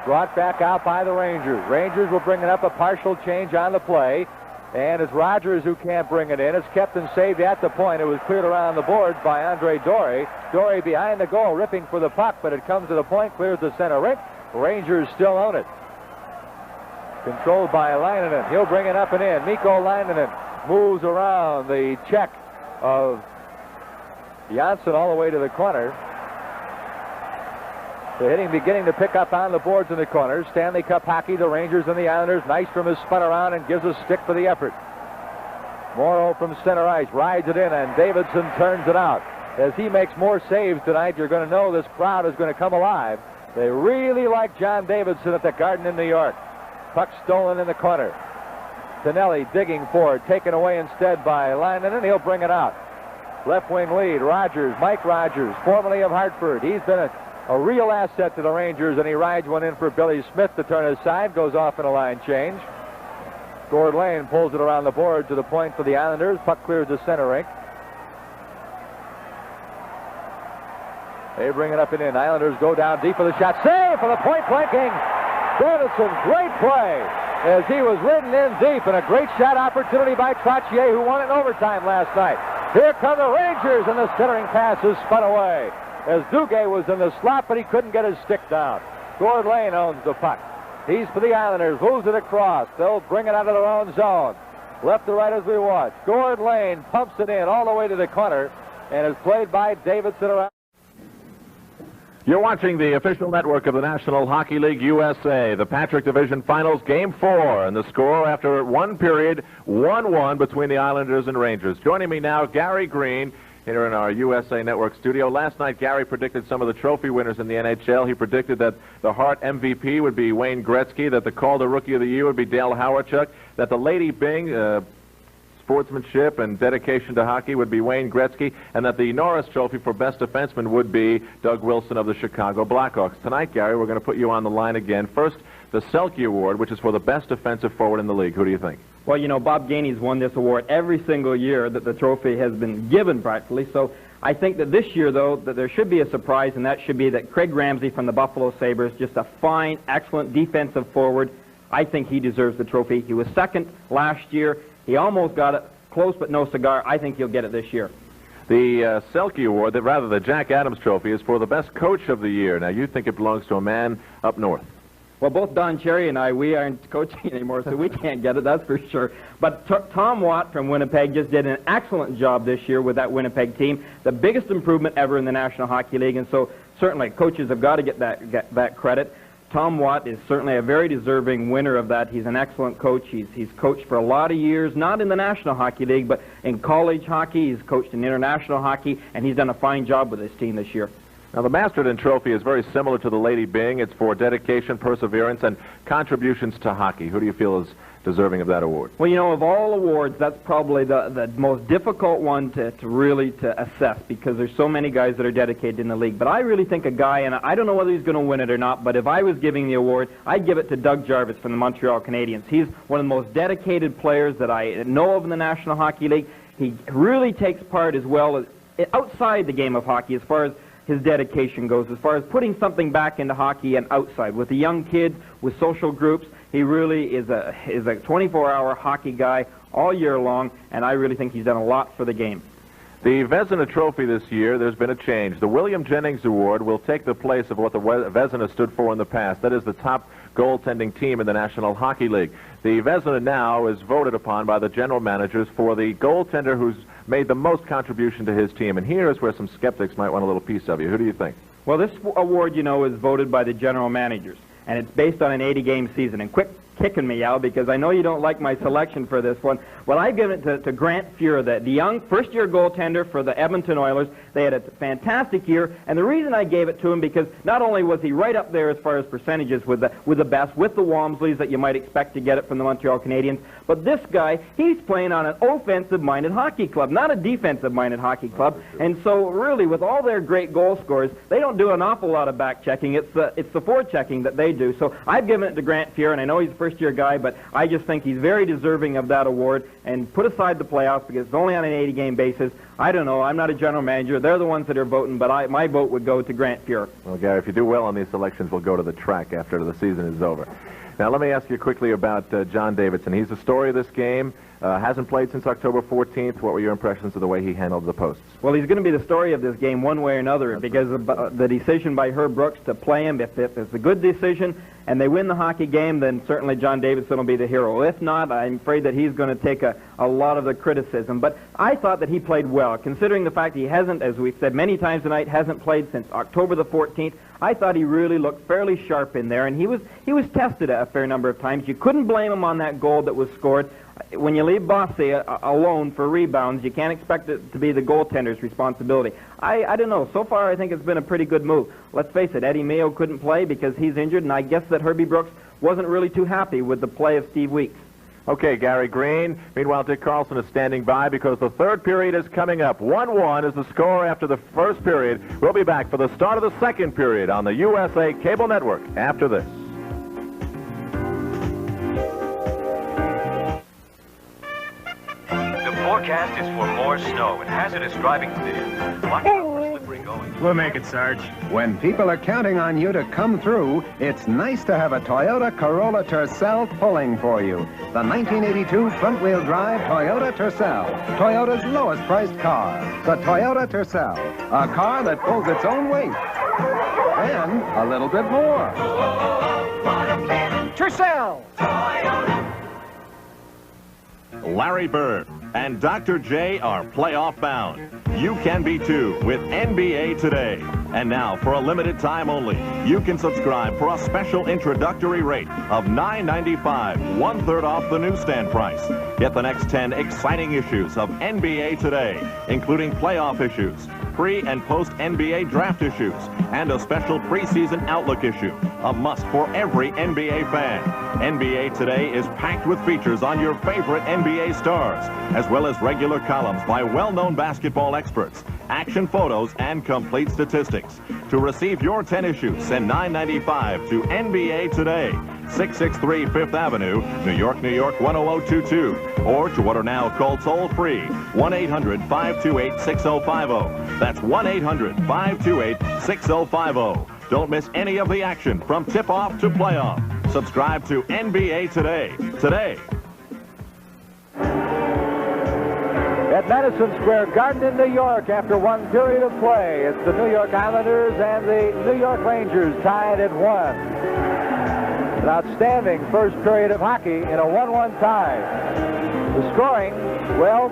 Brought back out by the Rangers. Rangers will bring it up, a partial change on the play. And it's Rogers who can't bring it in. It's kept and saved at the point. It was cleared around the boards by Andre Dorey. Dorey behind the goal, ripping for the puck, but it comes to the point, clears the center rink. Rangers still own it. Controlled by Lainanen. He'll bring it up and in. Mikko Lainanen moves around the check of Janssen all the way to the corner. The hitting beginning to pick up on the boards in the corners. Stanley Cup hockey, the Rangers and the Islanders. Nystrom is spun around and gives a stick for the effort. Morrow from center ice rides it in, and Davidson turns it out. As he makes more saves tonight, you're going to know this crowd is going to come alive. They really like John Davidson at the Garden in New York. Puck stolen in the corner. Tonelli digging for it, taken away instead by Lainanen, and he'll bring it out. Left wing lead, Rogers, Mike Rogers, formerly of Hartford. He's been a real asset to the Rangers, and he rides one in for Billy Smith to turn aside, goes off in a line change. Gord Lane pulls it around the board to the point for the Islanders. Puck clears the center rink. They bring it up and in. Islanders go down deep for the shot. Save for the point blanking. Davidson, great play as he was ridden in deep, and a great shot opportunity by Trottier, who won it in overtime last night. Here come the Rangers, and the centering pass is spun away as Duguay was in the slot, but he couldn't get his stick down. Gord Lane owns the puck. He's for the Islanders, moves it across. They'll bring it out of their own zone. Left to right as we watch. Gord Lane pumps it in all the way to the corner, and is played by Davidson around. You're watching the official network of the National Hockey League USA, the Patrick Division Finals, Game 4, and the score after one period, 1-1 between the Islanders and Rangers. Joining me now, Gary Green, here in our USA Network studio. Last night, Gary predicted some of the trophy winners in the NHL. He predicted that the Hart MVP would be Wayne Gretzky, that the Calder Rookie of the Year would be Dale Hawerchuk, that the Lady Byng sportsmanship and dedication to hockey would be Wayne Gretzky, and that the Norris Trophy for Best Defenseman would be Doug Wilson of the Chicago Blackhawks. Tonight, Gary, we're going to put you on the line again. First, the Selke Award, which is for the best defensive forward in the league. Who do you think? Well, you know, Bob Gainey's won this award every single year that the trophy has been given, practically. So I think that this year, though, that there should be a surprise, and that should be that Craig Ramsey from the Buffalo Sabres, just a fine, excellent defensive forward. I think he deserves the trophy. He was second last year. He almost got it, close but no cigar. I think he'll get it this year. The Selke Award, rather the Jack Adams Trophy, is for the best coach of the year. Now, you think it belongs to a man up north. Well, both Don Cherry and I, we aren't coaching anymore, so we can't get it, that's for sure. But Tom Watt from Winnipeg just did an excellent job this year with that Winnipeg team. The biggest improvement ever in the National Hockey League, and so certainly coaches have got to get that credit. Tom Watt is certainly a very deserving winner of that. He's an excellent coach. He's coached for a lot of years, not in the National Hockey League, but in college hockey. He's coached in international hockey, and he's done a fine job with his team this year. Now, the Masterton Trophy is very similar to the Lady Byng. It's for dedication, perseverance, and contributions to hockey. Who do you feel is deserving of that award? Well, you know, of all awards, that's probably the most difficult one to really assess, because there's so many guys that are dedicated in the league. But I really think a guy, and I don't know whether he's going to win it or not, but if I was giving the award, I'd give it to Doug Jarvis from the Montreal Canadiens. He's one of the most dedicated players that I know of in the National Hockey League. He really takes part as well as outside the game of hockey as far as his dedication goes, as far as putting something back into hockey and outside. With the young kids, with social groups, he really is a 24-hour hockey guy all year long, and I really think he's done a lot for the game. The Vezina Trophy this year, there's been a change. The William Jennings Award will take the place of what the Vezina stood for in the past. That is the top goaltending team in the National Hockey League. The Vezina now is voted upon by the general managers for the goaltender who's made the most contribution to his team. And here is where some skeptics might want a little piece of you. Who do you think? Well, this award, you know, is voted by the general managers, and it's based on an 80-game season. And quick kicking me, Al, because I know you don't like my selection for this one. Well, I've given it to Grant Fuhr, the young first-year goaltender for the Edmonton Oilers. They had a fantastic year, and the reason I gave it to him because not only was he right up there as far as percentages with the best, with the Walmsleys that you might expect to get it from the Montreal Canadiens, but this guy, he's playing on an offensive-minded hockey club, not a defensive-minded hockey club, and so really with all their great goal scorers, they don't do an awful lot of back-checking. It's the forechecking that they do. So I've given it to Grant Fuhr, and I know he's a first-year guy, but I just think he's very deserving of that award. And put aside the playoffs because it's only on an 80-game basis. I don't know. I'm not a general manager. They're the ones that are voting, but my vote would go to Grant Fuhr. Well, Gary, if you do well on these selections, we'll go to the track after the season is over. Now, let me ask you quickly about John Davidson. He's the story of this game. Hasn't played since October 14th. What were your impressions of the way he handled the posts? Well, he's going to be the story of this game one way or another because of the decision by Herb Brooks to play him. If it's a good decision and they win the hockey game, then certainly John Davidson will be the hero. If not, I'm afraid that he's going to take a lot of the criticism. But I thought that he played well, considering the fact he hasn't, as we've said many times tonight, hasn't played since October the 14th. I thought he really looked fairly sharp in there, and he was tested a fair number of times. You couldn't blame him on that goal that was scored. When you leave Bossy alone for rebounds, you can't expect it to be the goaltender's responsibility. I don't know. So far, I think it's been a pretty good move. Let's face it, Eddie Mayo couldn't play because he's injured, and I guess that Herbie Brooks wasn't really too happy with the play of Steve Weeks. Okay, Gary Green. Meanwhile, Dick Carlson is standing by because the third period is coming up. 1-1 is the score after the first period. We'll be back for the start of the second period on the USA Cable Network after this. The forecast is for more snow and hazardous driving conditions. Watch out for slippery going. We'll make it, Sarge. When people are counting on you to come through, it's nice to have a Toyota Corolla Tercel pulling for you. The 1982 front-wheel drive Toyota Tercel, Toyota's lowest-priced car. The Toyota Tercel, a car that pulls its own weight. And a little bit more. Tercel! Larry Bird and Dr. J are playoff bound. You can be too with NBA Today. And now, for a limited time only, you can subscribe for a special introductory rate of $9.95, one-third off the newsstand price. Get the next 10 exciting issues of NBA Today, including playoff issues, pre- and post-NBA draft issues, and a special preseason outlook issue, a must for every NBA fan. NBA Today is packed with features on your favorite NBA stars, as well as regular columns by well-known basketball experts, action photos, and complete statistics. To receive your 10 issues, send $9.95 to NBA Today, 663 Fifth Avenue, New York, New York 10022, or to order now, call toll-free 1-800-528-6050. That's 1-800-528-6050. Don't miss any of the action from tip-off to playoff. Subscribe to NBA Today. Today. At Madison Square Garden in New York, after one period of play, it's the New York Islanders and the New York Rangers tied at 1. An outstanding first period of hockey in a 1-1 tie. The scoring, well,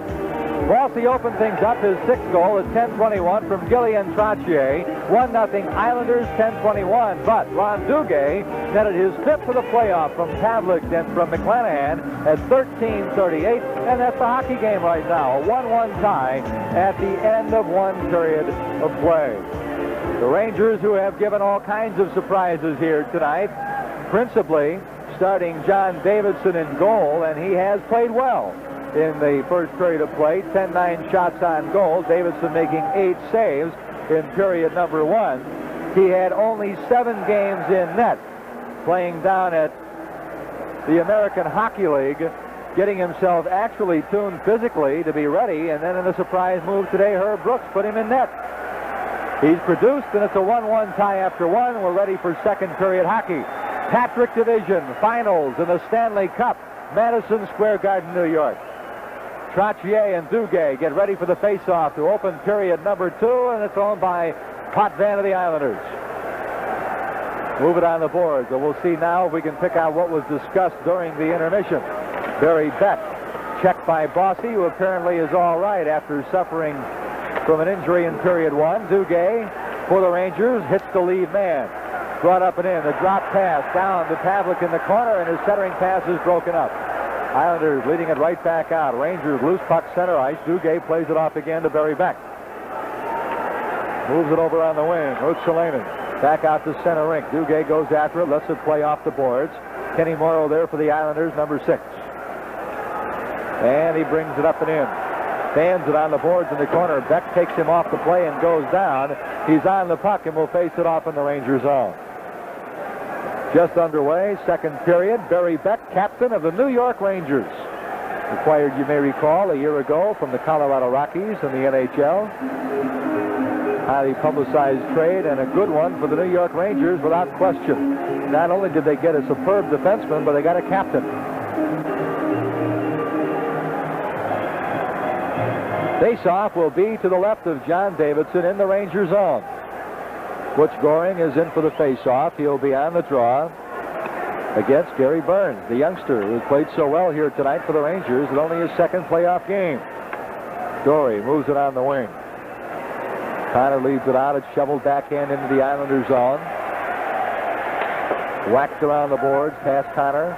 Bossy opened things up. His sixth goal at 10:21 from Gillian Trottier. 1-0 Islanders, 10:21. But Ron Duguay netted his fifth for the playoff from Pavlik and from McClanahan at 13:38. And that's the hockey game right now. A 1-1 tie at the end of one period of play. The Rangers, who have given all kinds of surprises here tonight, principally starting John Davidson in goal, and he has played well in the first period of play. 10-9 shots on goal. Davidson making 8 saves in period number 1. He had only 7 games in net, playing down at the American Hockey League, getting himself actually tuned physically to be ready, and then in a surprise move today, Herb Brooks put him in net. He's produced, and it's a 1-1 tie after 1. We're ready for second period hockey. Patrick Division Finals in the Stanley Cup, Madison Square Garden, New York. Trottier and Duguay get ready for the face-off to open period number 2, and it's owned by Potvin of the Islanders. Move it on the boards, and we'll see now if we can pick out what was discussed during the intermission. Barry Beck, checked by Bossy, who apparently is all right after suffering from an injury in period 1. Duguay, for the Rangers, hits the lead man. brought up and in. The drop pass down to Pavlik in the corner, and his centering pass is broken up. Islanders leading it right back out. Rangers loose puck center ice. Duguay plays it off again to Barry Beck. Moves it over on the wing. Rutsalainen back out to center rink. Duguay goes after it, lets it play off the boards. Kenny Morrow there for the Islanders, number 6. And he brings it up and in. Fans it on the boards in the corner. Beck takes him off the play and goes down. He's on the puck and will face it off in the Ranger zone. Just underway, second period. Barry Beck, captain of the New York Rangers. Acquired, you may recall, a year ago from the Colorado Rockies in the NHL. Highly publicized trade and a good one for the New York Rangers without question. Not only did they get a superb defenseman, but they got a captain. Face-off will be to the left of John Davidson in the Ranger zone. Butch Goring is in for the face-off. He'll be on the draw against Gary Burns, the youngster who played so well here tonight for the Rangers in only his second playoff game. Dory moves it on the wing. Connor leads it out. It's shoveled backhand into the Islander zone. Whacked around the boards past Connor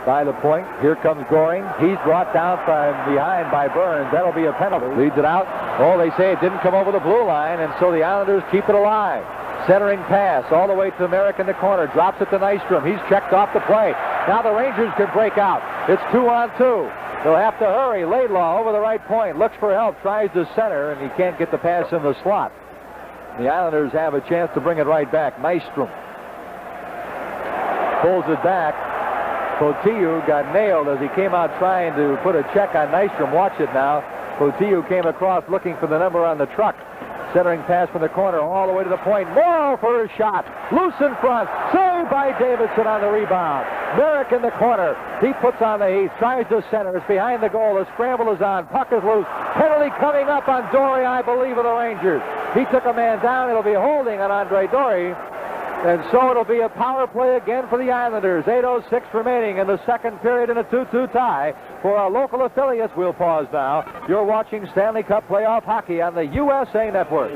by the point. Here comes Goring. He's brought down from behind by Burns. That'll be a penalty. Leads it out. Oh, they say it didn't come over the blue line, and so the Islanders keep it alive. Centering pass all the way to Merrick in the corner. Drops it to Nystrom. He's checked off the play. Now the Rangers can break out. It's 2-on-2. They'll have to hurry. Laidlaw over the right point. Looks for help. Tries to center, and he can't get the pass in the slot. The Islanders have a chance to bring it right back. Nystrom pulls it back. Potiu got nailed as he came out trying to put a check on Nystrom. Watch it now. Potiu came across looking for the number on the truck. Centering pass from the corner all the way to the point. Morrow for his shot. Loose in front. Saved by Davidson on the rebound. Merrick in the corner. He puts on the heat. Tries to center. It's behind the goal. The scramble is on. Puck is loose. Penalty coming up on Dory, I believe, of the Rangers. He took a man down. It'll be holding on Andre Dory. And so it'll be a power play again for the Islanders. 8:06 remaining in the second period in a 2-2 tie. For our local affiliates, we'll pause now. You're watching Stanley Cup playoff hockey on the USA Network.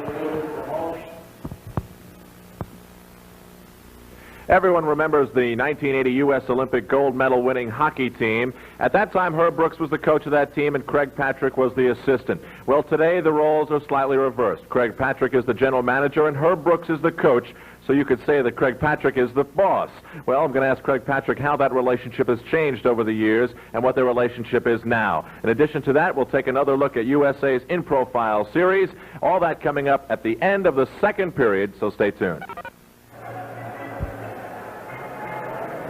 Everyone remembers the 1980 U.S. Olympic gold medal winning hockey team. At that time, Herb Brooks was the coach of that team and Craig Patrick was the assistant. Well, today the roles are slightly reversed. Craig Patrick is the general manager and Herb Brooks is the coach. So you could say that Craig Patrick is the boss. Well, I'm going to ask Craig Patrick how that relationship has changed over the years and what their relationship is now. In addition to that, we'll take another look at USA's In Profile series. All that coming up at the end of the second period, so stay tuned.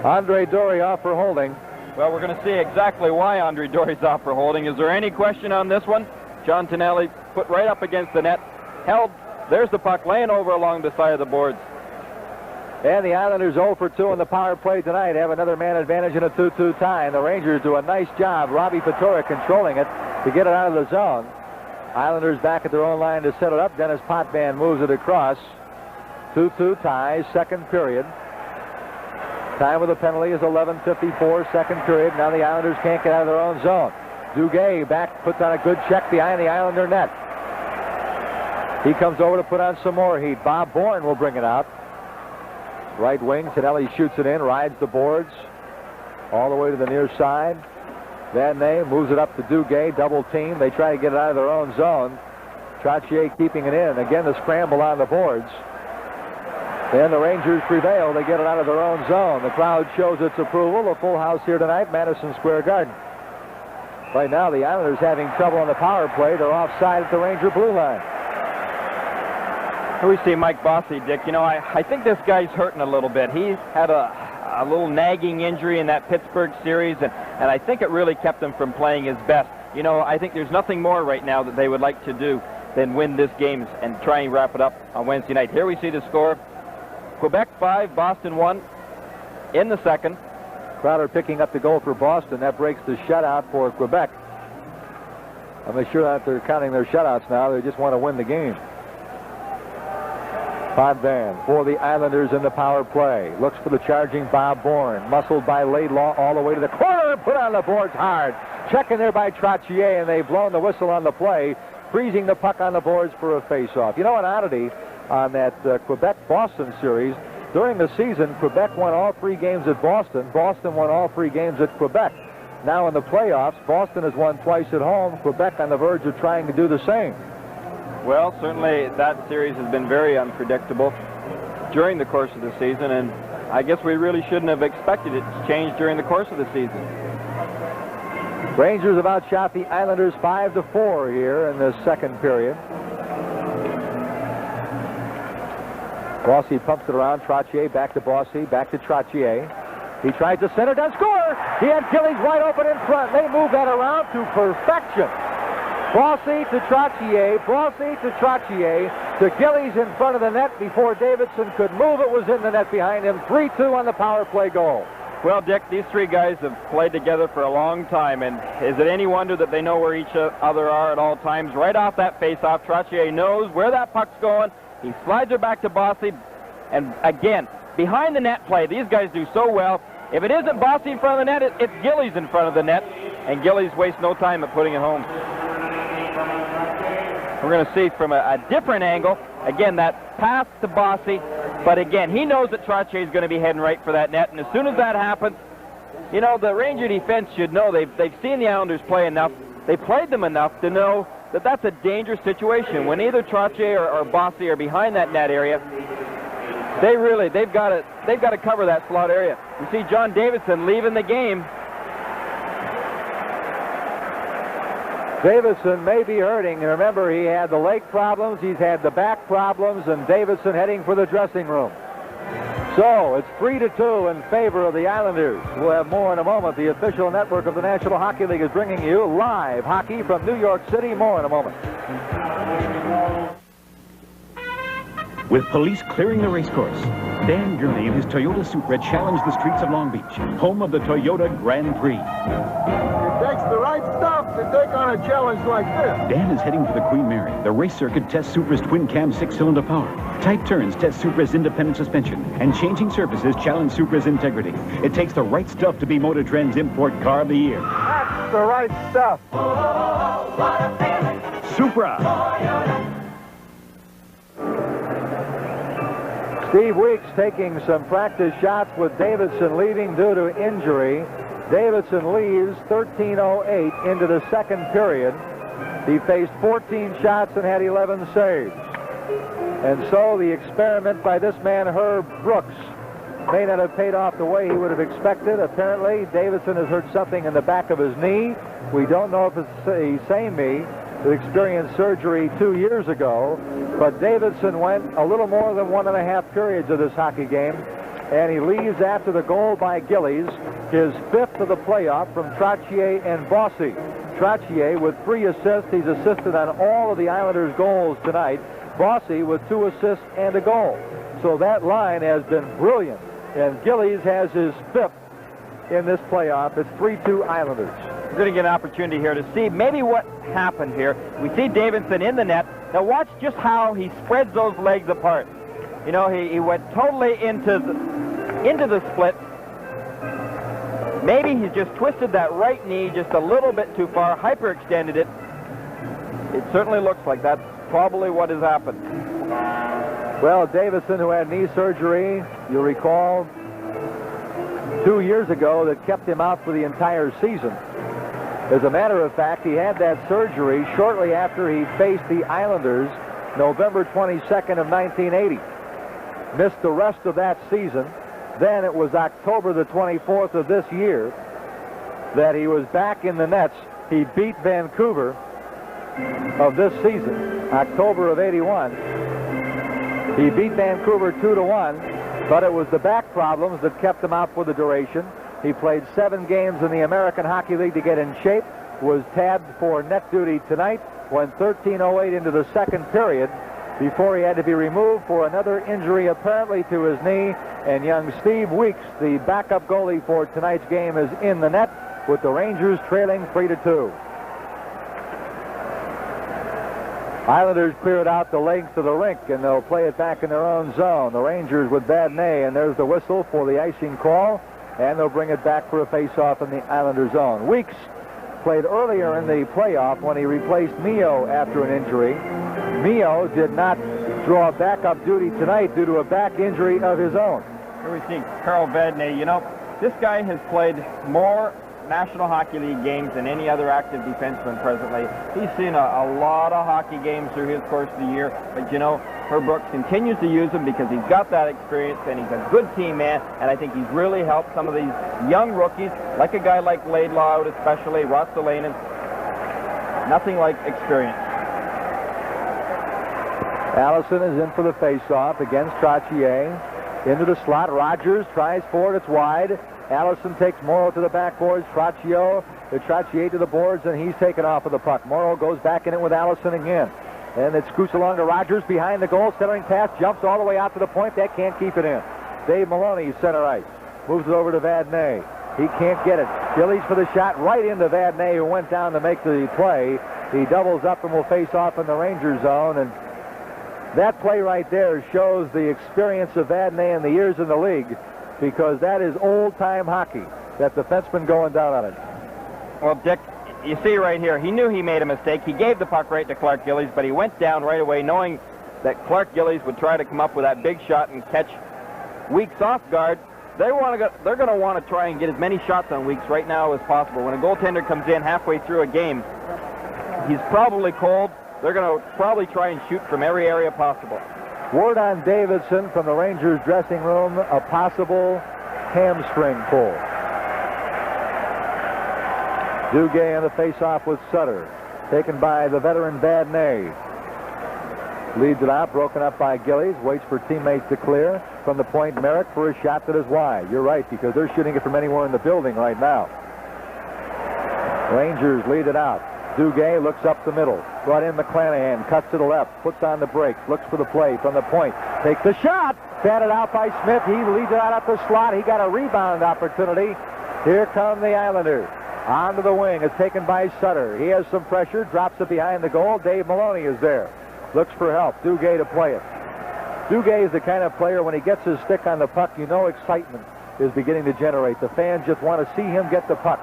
Andre Dory off for holding. Well, we're going to see exactly why Andre Dory's off for holding. Is there any question on this one? John Tonelli put right up against the net, held. There's the puck laying over along the side of the boards. And the Islanders 0 for 2 in the power play tonight. Have another man advantage in a 2-2 tie. And the Rangers do a nice job. Robbie Patora controlling it to get it out of the zone. Islanders back at their own line to set it up. Dennis Potvin moves it across. 2-2 tie, second period. Time with the penalty is 11:54, second period. Now the Islanders can't get out of their own zone. Duguay back, puts on a good check behind the Islander net. He comes over to put on some more heat. Bob Bourne will bring it out. Right wing, Tonelli shoots it in, rides the boards all the way to the near side. Van Ney moves it up to Duguay, double team. They try to get it out of their own zone. Trottier keeping it in. Again, the scramble on the boards. Then the Rangers prevail. They get it out of their own zone. The crowd shows its approval. A full house here tonight, Madison Square Garden. Right now, the Islanders having trouble on the power play. They're offside at the Ranger blue line. We see Mike Bossy, Dick. You know, I think this guy's hurting a little bit. He's had a little nagging injury in that Pittsburgh series, and I think it really kept him from playing his best. You know, I think there's nothing more right now that they would like to do than win this game and try and wrap it up on Wednesday night. Here we see the score. Quebec 5, Boston 1 in the second. Crowder picking up the goal for Boston. That breaks the shutout for Quebec. I'm not sure that they're counting their shutouts now. They just want to win the game. Potvin for the Islanders in the power play. Looks for the charging Bob Bourne. Muscled by Laidlaw all the way to the corner. Put on the boards hard. Checking there by Trottier, and they've blown the whistle on the play, freezing the puck on the boards for a face-off. You know, an oddity on that Quebec-Boston series, During the season, Quebec won all 3 games at Boston. Boston won all 3 games at Quebec. Now in the playoffs, Boston has won twice at home. Quebec on the verge of trying to do the same. Well, certainly that series has been very unpredictable during the course of the season, and I guess we really shouldn't have expected it to change during the course of the season. Rangers have outshot the Islanders 5-4 here in the second period. Bossy pumps it around. Trottier back to Bossy, back to Trottier. He tried to center, does score! He had Gillies wide open in front. They move that around to perfection. Bossy to Trottier, Bossy to Trottier, to Gillies in front of the net before Davidson could move. It was in the net behind him. 3-2 on the power play goal. Well, Dick, these 3 guys have played together for a long time, and is it any wonder that they know where each other are at all times? Right off that face-off, Trottier knows where that puck's going. He slides her back to Bossy, and again, behind the net play, these guys do so well. If it isn't Bossy in front of the net, it's Gillies in front of the net, and Gillies wastes no time at putting it home. We're going to see from a different angle, again, that pass to Bossy, but again, he knows that Trottier is going to be heading right for that net, and as soon as that happens, you know, the Ranger defense should know they've seen the Islanders play enough, they played them enough to know that that's a dangerous situation. When either Trottier or Bossy are behind that net area, they've got to cover that slot area. You see John Davidson leaving the game. Davidson may be hurting. And remember, he had the leg problems, he's had the back problems, and Davidson heading for the dressing room. So it's 3-2 in favor of the Islanders. We'll have more in a moment. The official network of the National Hockey League is bringing you live hockey from New York City. More in a moment. With police clearing the racecourse, Dan Gurney and his Toyota Supra challenge the streets of Long Beach, home of the Toyota Grand Prix. It takes the right stuff to take on a challenge like this. Dan is heading for the Queen Mary. The race circuit tests Supra's twin-cam 6-cylinder power. Tight turns test Supra's independent suspension. And changing surfaces challenge Supra's integrity. It takes the right stuff to be Motor Trend's Import Car of the Year. That's the right stuff. Oh, what a feeling. Supra. Toyota. Steve Weeks taking some practice shots with Davidson leaving due to injury. Davidson leaves 13:08 into the second period. He faced 14 shots and had 11 saves. And so the experiment by this man, Herb Brooks, may not have paid off the way he would have expected. Apparently, Davidson has hurt something in the back of his knee. We don't know if it's the same knee that experienced surgery 2 years ago, but Davidson went a little more than 1.5 periods of this hockey game, and he leaves after the goal by Gillies, his 5th of the playoff from Trottier and Bossy. Trottier with 3 assists. He's assisted on all of the Islanders' goals tonight. Bossy with 2 assists and a goal. So that line has been brilliant, and Gillies has his 5th in this playoff. It's 3-2 Islanders. We're going to get an opportunity here to see maybe what happened here. We see Davidson in the net. Now watch just how he spreads those legs apart. You know, he went totally into the split. Maybe he's just twisted that right knee just a little bit too far, hyperextended it. It certainly looks like that's probably what has happened. Well, Davidson, who had knee surgery, you'll recall, 2 years ago, that kept him out for the entire season. As a matter of fact, he had that surgery shortly after he faced the Islanders, November 22nd of 1980. Missed the rest of that season. Then it was October the 24th of this year that he was back in the nets. He beat Vancouver of this season, October of 81. He beat Vancouver 2-1, but it was the back problems that kept him out for the duration. He played 7 games in the American Hockey League to get in shape, was tabbed for net duty tonight, went 13:08 into the second period before he had to be removed for another injury apparently to his knee. And young Steve Weeks, the backup goalie for tonight's game, is in the net with the Rangers trailing 3-2. Islanders cleared out the length of the rink, and they'll play it back in their own zone. The Rangers with Vadnais, and there's the whistle for the icing call, and they'll bring it back for a face-off in the Islander zone. Weeks played earlier in the playoff when he replaced Mio after an injury. Mio did not draw backup duty tonight due to a back injury of his own. Here we see Carl Vadnais. You know, this guy has played more National Hockey League games than any other active defenseman presently. He's seen a lot of hockey games through his course of the year, but you know, Herb Brooks continues to use him because he's got that experience and he's a good team man, and I think he's really helped some of these young rookies, like a guy like Laidlaw out especially, Rostalainen. Nothing like experience. Allison is in for the face-off against Trottier. Into the slot, Rogers tries for it, it's wide. Allison takes Morrow to the backboards, Trottier to the boards, and he's taken off of the puck. Morrow goes back in it with Allison again. And it scoots along to Rogers behind the goal, centering pass, jumps all the way out to the point, that can't keep it in. Dave Maloney, center ice, moves it over to Vadnais. He can't get it. Gillies for the shot right into Vadnais, who went down to make the play. He doubles up and will face off in the Ranger zone, and that play right there shows the experience of Vadnais and the years in the league, because that is old-time hockey, that defenseman going down on it. Well, Dick, you see right here, he knew he made a mistake. He gave the puck right to Clark Gillies, but he went down right away knowing that Clark Gillies would try to come up with that big shot and catch Weeks off guard. They're going to want to try and get as many shots on Weeks right now as possible. When a goaltender comes in halfway through a game, he's probably cold. They're going to probably try and shoot from every area possible. Word on Davidson from the Rangers dressing room, a possible hamstring pull. Duguay on the face-off with Sutter, taken by the veteran Vadnais. Leads it out, broken up by Gillies, waits for teammates to clear. From the point, Merrick for a shot that is wide. You're right, because they're shooting it from anywhere in the building right now. Rangers lead it out. Duguay looks up the middle. Brought in McClanahan, cuts to the left, puts on the brakes, looks for the play from the point. Takes the shot. Batted out by Smith. He leads it out up the slot. He got a rebound opportunity. Here come the Islanders. Onto the wing. It's taken by Sutter. He has some pressure. Drops it behind the goal. Dave Maloney is there. Looks for help. Duguay to play it. Duguay is the kind of player, when he gets his stick on the puck, you know excitement is beginning to generate. The fans just want to see him get the puck.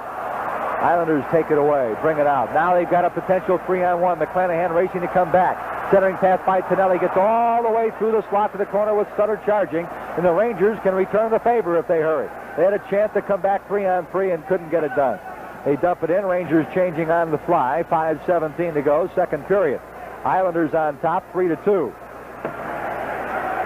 Islanders take it away, bring it out. Now they've got a potential 3-on-1. McClanahan racing to come back. Centering pass by Tonelli, gets all the way through the slot to the corner with Sutter charging, and the Rangers can return the favor if they hurry. They had a chance to come back 3-on-3 and couldn't get it done. They dump it in. Rangers changing on the fly. 5:17 to go, second period. Islanders on top, 3-2.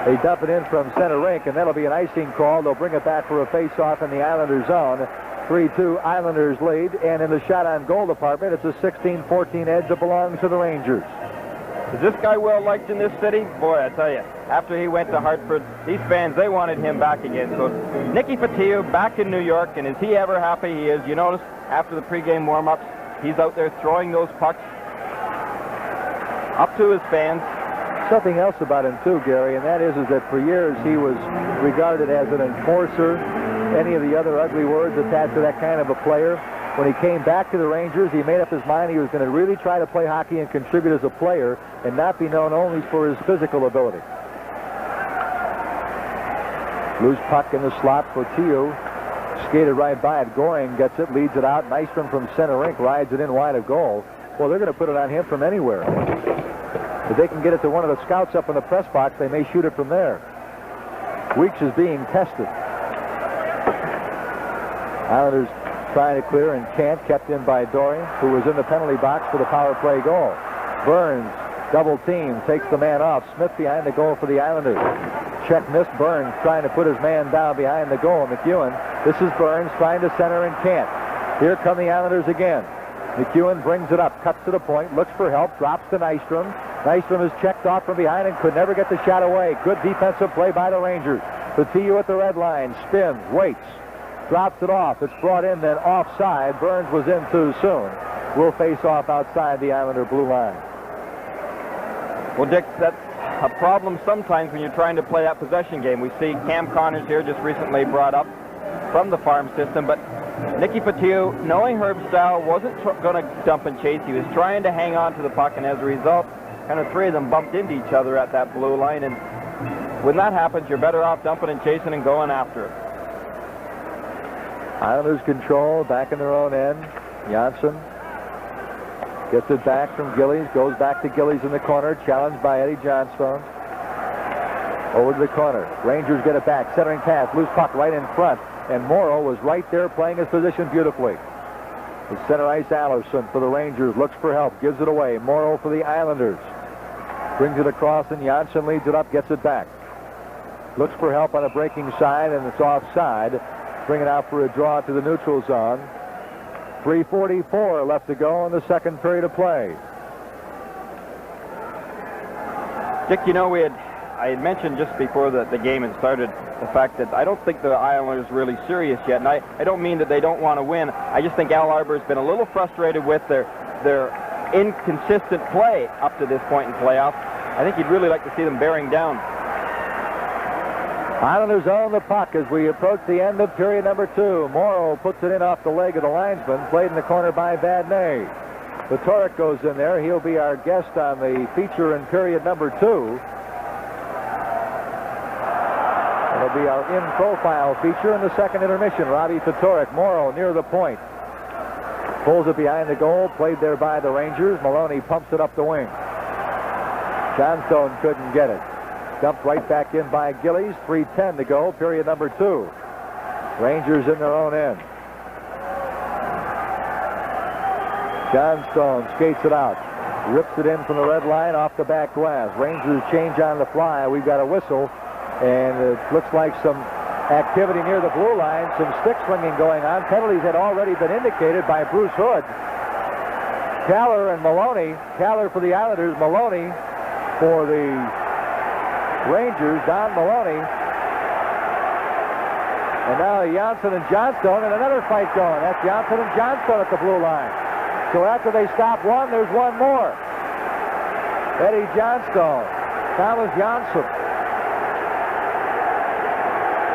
They dump it in from center rink, and that'll be an icing call. They'll bring it back for a face-off in the Islanders zone. 3-2 Islanders lead, and in the shot on goal department, it's a 16-14 edge that belongs to the Rangers. Is this guy well liked in this city? Boy, I tell you, after he went to Hartford, these fans, they wanted him back again. So Nicky Fotiu back in New York, and is he ever happy? He is. You notice after the pregame warm-ups, he's out there throwing those pucks up to his fans. Something else about him too, Gary, and that is that for years he was regarded as an enforcer, any of the other ugly words attached to that kind of a player. When he came back to the Rangers, he made up his mind he was going to really try to play hockey and contribute as a player and not be known only for his physical ability. Loose puck in the slot for Tio. Skated right by it. Goring gets it, leads it out. Nystrom from center rink rides it in wide of goal. Well, they're going to put it on him from anywhere. If they can get it to one of the scouts up in the press box, they may shoot it from there. Weeks is being tested. Islanders trying to clear, and can't. Kept in by Dory, who was in the penalty box for the power play goal. Burns, double team, takes the man off. Smith behind the goal for the Islanders. Check missed. Burns trying to put his man down behind the goal. McEwen. This is Burns trying to center and can't. Here come the Islanders again. McEwen brings it up, cuts to the point, looks for help, drops to Nystrom. Nystrom is checked off from behind and could never get the shot away. Good defensive play by the Rangers. Fotiu at the red line, spins, waits, drops it off. It's brought in, then offside. Burns was in too soon. Will face off outside the Islander blue line. Well, Dick, that's a problem sometimes when you're trying to play that possession game. We see Cam Connors here just recently brought up from the farm system, but Nicky Fotiu, knowing Herb's style, wasn't going to dump and chase. He was trying to hang on to the puck, and as a result, kind of three of them bumped into each other at that blue line, and when that happens, you're better off dumping and chasing and going after it. Islanders control, back in their own end. Janssen gets it back from Gillies, goes back to Gillies in the corner, challenged by Eddie Johnstone. Over to the corner. Rangers get it back. Centering pass. Loose puck right in front. And Morrow was right there playing his position beautifully. The center ice Allison for the Rangers. Looks for help. Gives it away. Morrow for the Islanders. Brings it across and Janssen leads it up. Gets it back. Looks for help on a breaking side and it's offside. Bring it out for a draw to the neutral zone. 3:44 left to go in the second period of play. Dick, you know, I had mentioned just before the game had started the fact that I don't think the Islanders are really serious yet. And I don't mean that they don't want to win. I just think Al Arbour's been a little frustrated with their inconsistent play up to this point in playoffs. I think he'd really like to see them bearing down. Islanders own the puck as we approach the end of period number 2. Morrow puts it in off the leg of the linesman. Played in the corner by Vadnais. Torek goes in there. He'll be our guest on the feature in period number 2. It'll be our in-profile feature in the second intermission. Robbie Torek. Morrow near the point. Pulls it behind the goal. Played there by the Rangers. Maloney pumps it up the wing. Johnstone couldn't get it. Dumped right back in by Gillies. 3:10 to go. Period number 2. Rangers in their own end. Johnstone skates it out. Rips it in from the red line off the back glass. Rangers change on the fly. We've got a whistle. And it looks like some activity near the blue line. Some stick swinging going on. Penalties had already been indicated by Bruce Hood. Kaller and Maloney. Kaller for the Islanders. Maloney for the Rangers. Don Maloney. And now Janssen and Johnstone and another fight going. That's Janssen and Johnstone at the blue line. So after they stop one, there's one more. Eddie Johnstone. Thomas Janssen.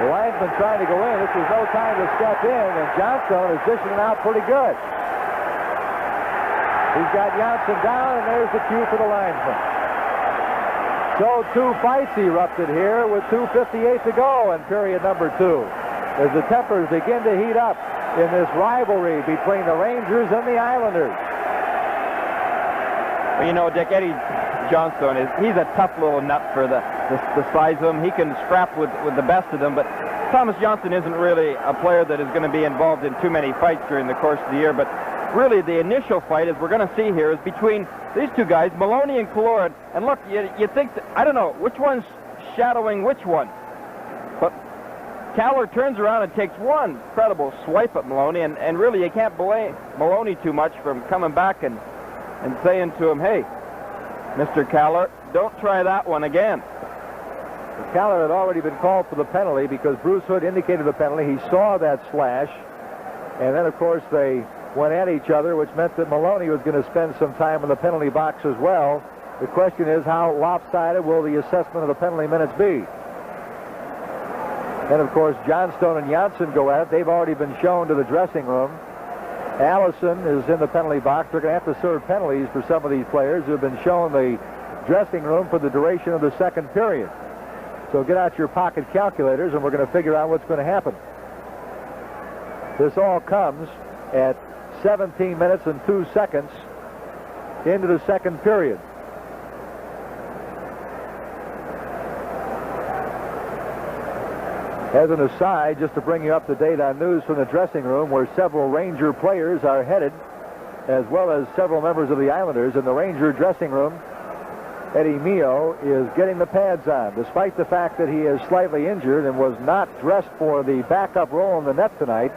The linesman trying to go in. This was no time to step in, and Johnstone is dishing it out pretty good. He's got Janssen down, and there's the cue for the linesman. So 2 fights erupted here with 2:58 to go in period number 2. As the tempers begin to heat up in this rivalry between the Rangers and the Islanders. Well, you know, Dick, Eddie Johnstone he's a tough little nut for the size of him. He can scrap with the best of them, but Thomas Johnson isn't really a player that is going to be involved in too many fights during the course of the year. But really, the initial fight, as we're going to see here, is between these two guys, Maloney and Killorn. And look, you think, I don't know, which one's shadowing which one? But Kaller turns around and takes one incredible swipe at Maloney, and really you can't blame Maloney too much from coming back and saying to him, hey, Mr. Kaller, don't try that one again. Kaller had already been called for the penalty because Bruce Hood indicated the penalty. He saw that slash, and then, of course, they went at each other, which meant that Maloney was going to spend some time in the penalty box as well. The question is, how lopsided will the assessment of the penalty minutes be? Then, of course, Johnstone and Janssen go at it. They've already been shown to the dressing room. Allison is in the penalty box. They're going to have to serve penalties for some of these players who have been shown the dressing room for the duration of the second period. So get out your pocket calculators, and we're going to figure out what's going to happen. This all comes at 17 minutes and 2 seconds into the second period. As an aside, just to bring you up to date on news from the dressing room, where several Ranger players are headed, as well as several members of the Islanders. In the Ranger dressing room, Eddie Mio is getting the pads on, despite the fact that he is slightly injured and was not dressed for the backup role in the net tonight.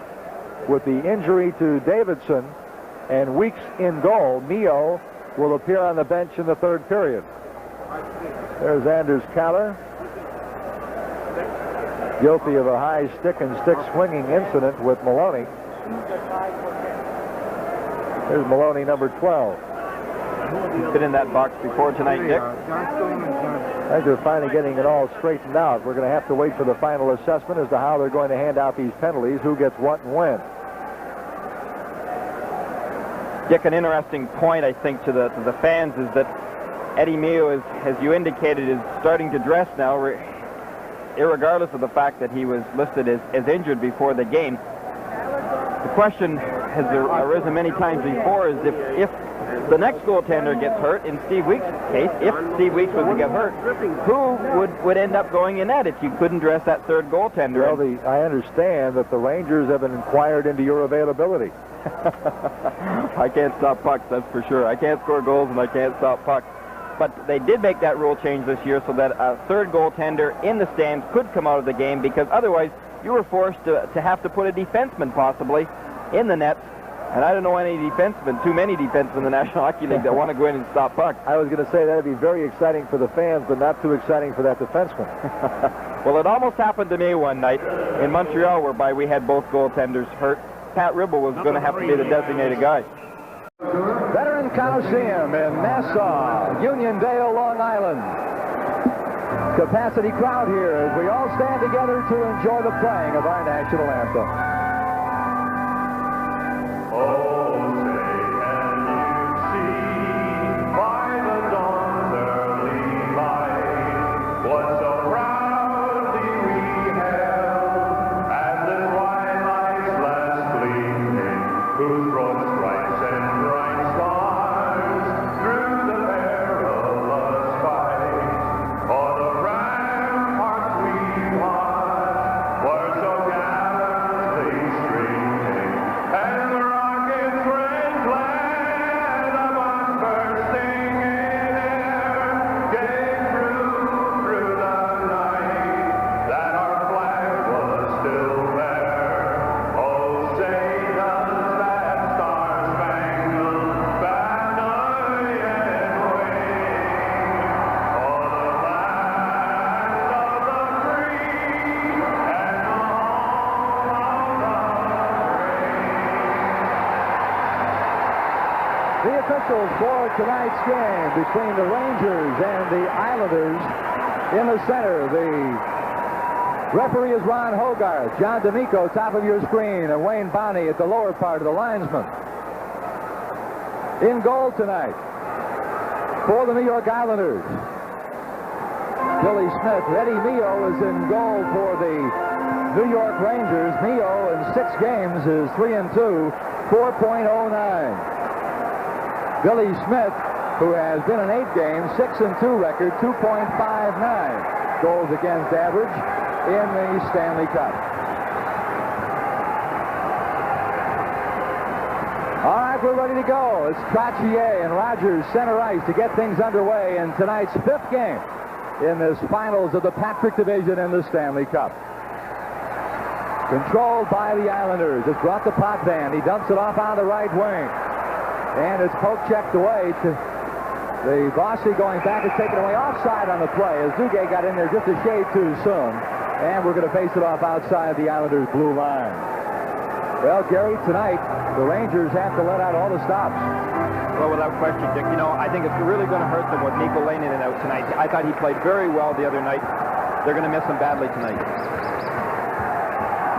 With the injury to Davidson and Weeks in goal, Mio will appear on the bench in the third period. There's Anders Kaller, guilty of a high stick and stick swinging incident with Maloney. There's Maloney, number 12. He's been in that box before tonight, Dick. I think they're finally getting it all straightened out. We're going to have to wait for the final assessment as to how they're going to hand out these penalties, who gets what and when. Dick, an interesting point, I think, to the fans is that Eddie Mio, as you indicated, is starting to dress now, irregardless of the fact that he was listed as injured before the game. The question has arisen many times before is if the next goaltender gets hurt, in Steve Weeks' case, if Steve Weeks was to get hurt, who would end up going in net if you couldn't dress that third goaltender? Well, I understand that the Rangers have been inquired into your availability. I can't stop pucks, that's for sure. I can't score goals and I can't stop pucks. But they did make that rule change this year so that a third goaltender in the stands could come out of the game, because otherwise you were forced to have to put a defenseman possibly in the net. And I don't know any defensemen, too many defensemen in the National Hockey League that want to go in and stop pucks. I was going to say that would be very exciting for the fans, but not too exciting for that defenseman. Well, it almost happened to me one night in Montreal, whereby we had both goaltenders hurt. Pat Ribble was going to have to be the designated guy. Veteran Coliseum in Nassau, Uniondale, Long Island. Capacity crowd here as we all stand together to enjoy the playing of our national anthem. The officials for tonight's game between the Rangers and the Islanders in the center. The referee is Ron Hogarth. John D'Amico, top of your screen, and Wayne Bonney at the lower part of the linesman. In goal tonight for the New York Islanders, Billy Smith. Eddie Mio is in goal for the New York Rangers. Mio in 6 games is 3-2, 4.09. Billy Smith, who has been in 8 games, 6-2 record, 2.59 goals against average in the Stanley Cup. All right, we're ready to go. It's Trottier and Rogers center ice to get things underway in tonight's 5th game in this finals of the Patrick Division in the Stanley Cup. Controlled by the Islanders. It's brought to Potvin. He dumps it off on the right wing. And it's poke checked away to the Bossy going back and taken away offside on the play as Duguay got in there just a shade too soon. And we're going to face it off outside the Islanders' blue line. Well, Gary, tonight the Rangers have to let out all the stops. Well, without question, Dick. You know, I think it's really going to hurt them with Mikko Lehtinen out tonight. I thought he played very well the other night. They're going to miss him badly tonight.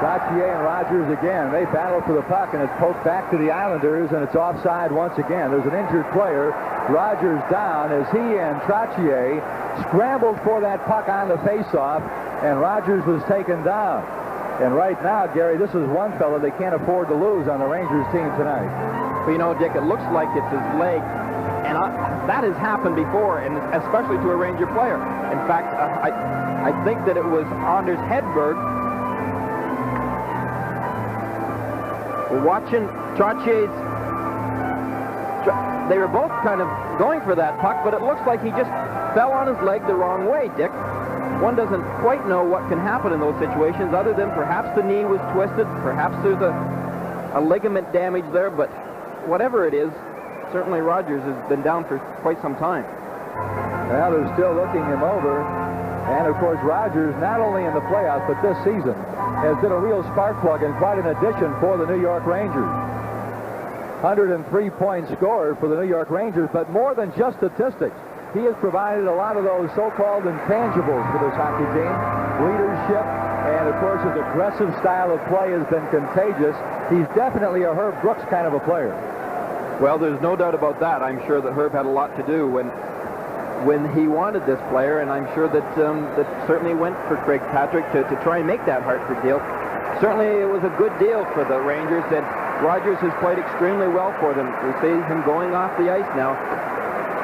Trottier and Rogers again. They battle for the puck, and it's poked back to the Islanders, and it's offside once again. There's an injured player. Rogers down as he and Trottier scrambled for that puck on the faceoff, and Rogers was taken down. And right now, Gary, this is one fellow they can't afford to lose on the Rangers team tonight. But you know, Dick, it looks like it's his leg, and that has happened before, and especially to a Ranger player. In fact, I think that it was Anders Hedberg. Watching Trottier's, they were both kind of going for that puck, but it looks like he just fell on his leg the wrong way, Dick. One doesn't quite know what can happen in those situations other than perhaps the knee was twisted, perhaps there's a ligament damage there, but whatever it is, certainly Rogers has been down for quite some time. Well, they're still looking him over. And, of course, Rogers, not only in the playoffs, but this season, has been a real spark plug and quite an addition for the New York Rangers. 103-point scorer for the New York Rangers, but more than just statistics. He has provided a lot of those so-called intangibles for this hockey team. Leadership, and, of course, his aggressive style of play has been contagious. He's definitely a Herb Brooks kind of a player. Well, there's no doubt about that. I'm sure that Herb had a lot to do when he wanted this player, and I'm sure that that certainly went for Craig Patrick to try and make that Hartford deal. Certainly it was a good deal for the Rangers, and Rogers has played extremely well for them. We see him going off the ice now.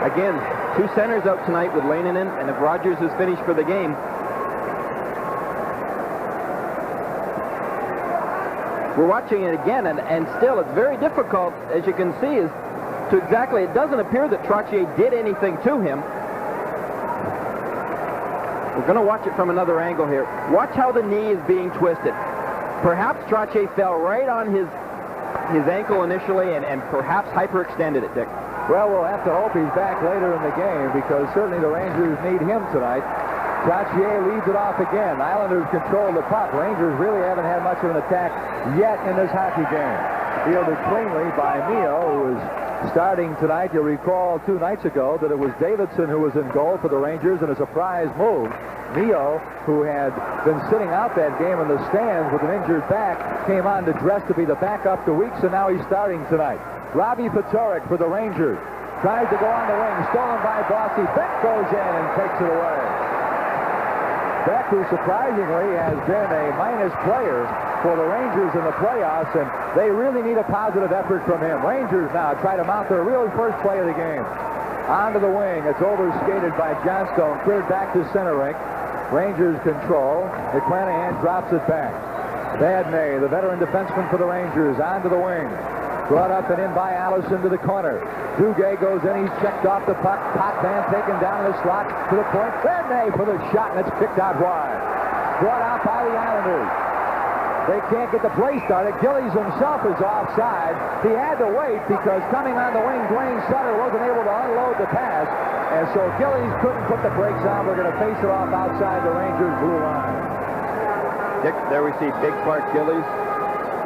Again, two centers out tonight with Leinonen, and if Rogers is finished for the game, we're watching it again, and still it's very difficult, as you can see, is to exactly, it doesn't appear that Trottier did anything to him. We're going to watch it from another angle here. Watch how the knee is being twisted. Perhaps Trottier fell right on his ankle initially and perhaps hyperextended it, Dick. Well, we'll have to hope he's back later in the game because certainly the Rangers need him tonight. Trottier leads it off again. Islanders control the puck. Rangers really haven't had much of an attack yet in this hockey game. Fielded cleanly by Mio, who is starting tonight. You'll recall 2 nights ago that it was Davidson who was in goal for the Rangers in a surprise move. Mio, who had been sitting out that game in the stands with an injured back, came on to dress to be the backup to Weeks, and now he's starting tonight. Robbie Fatorik for the Rangers. Tries to go on the wing. Stolen by Bossy. Beck goes in and takes it away. Beck, who surprisingly has been a minus player for the Rangers in the playoffs, and they really need a positive effort from him. Rangers now try to mount their really first play of the game. Onto the wing. It's overskated by Johnstone. Cleared back to center rink. Rangers control. McClanahan drops it back. Vadnais, the veteran defenseman for the Rangers, onto the wing. Brought up and in by Allison to the corner. Duguay goes in. He's checked off the puck. Potvin taken down in the slot to the point. Vadnais for the shot, and it's kicked out wide. Brought out by the Islanders. They can't get the play started. Gillies himself is offside. He had to wait because coming on the wing, Dwayne Sutter wasn't able to unload the pass. And so Gillies couldn't put the brakes on. We're going to face it off outside the Rangers' blue line. Dick, there we see Big Clark Gillies.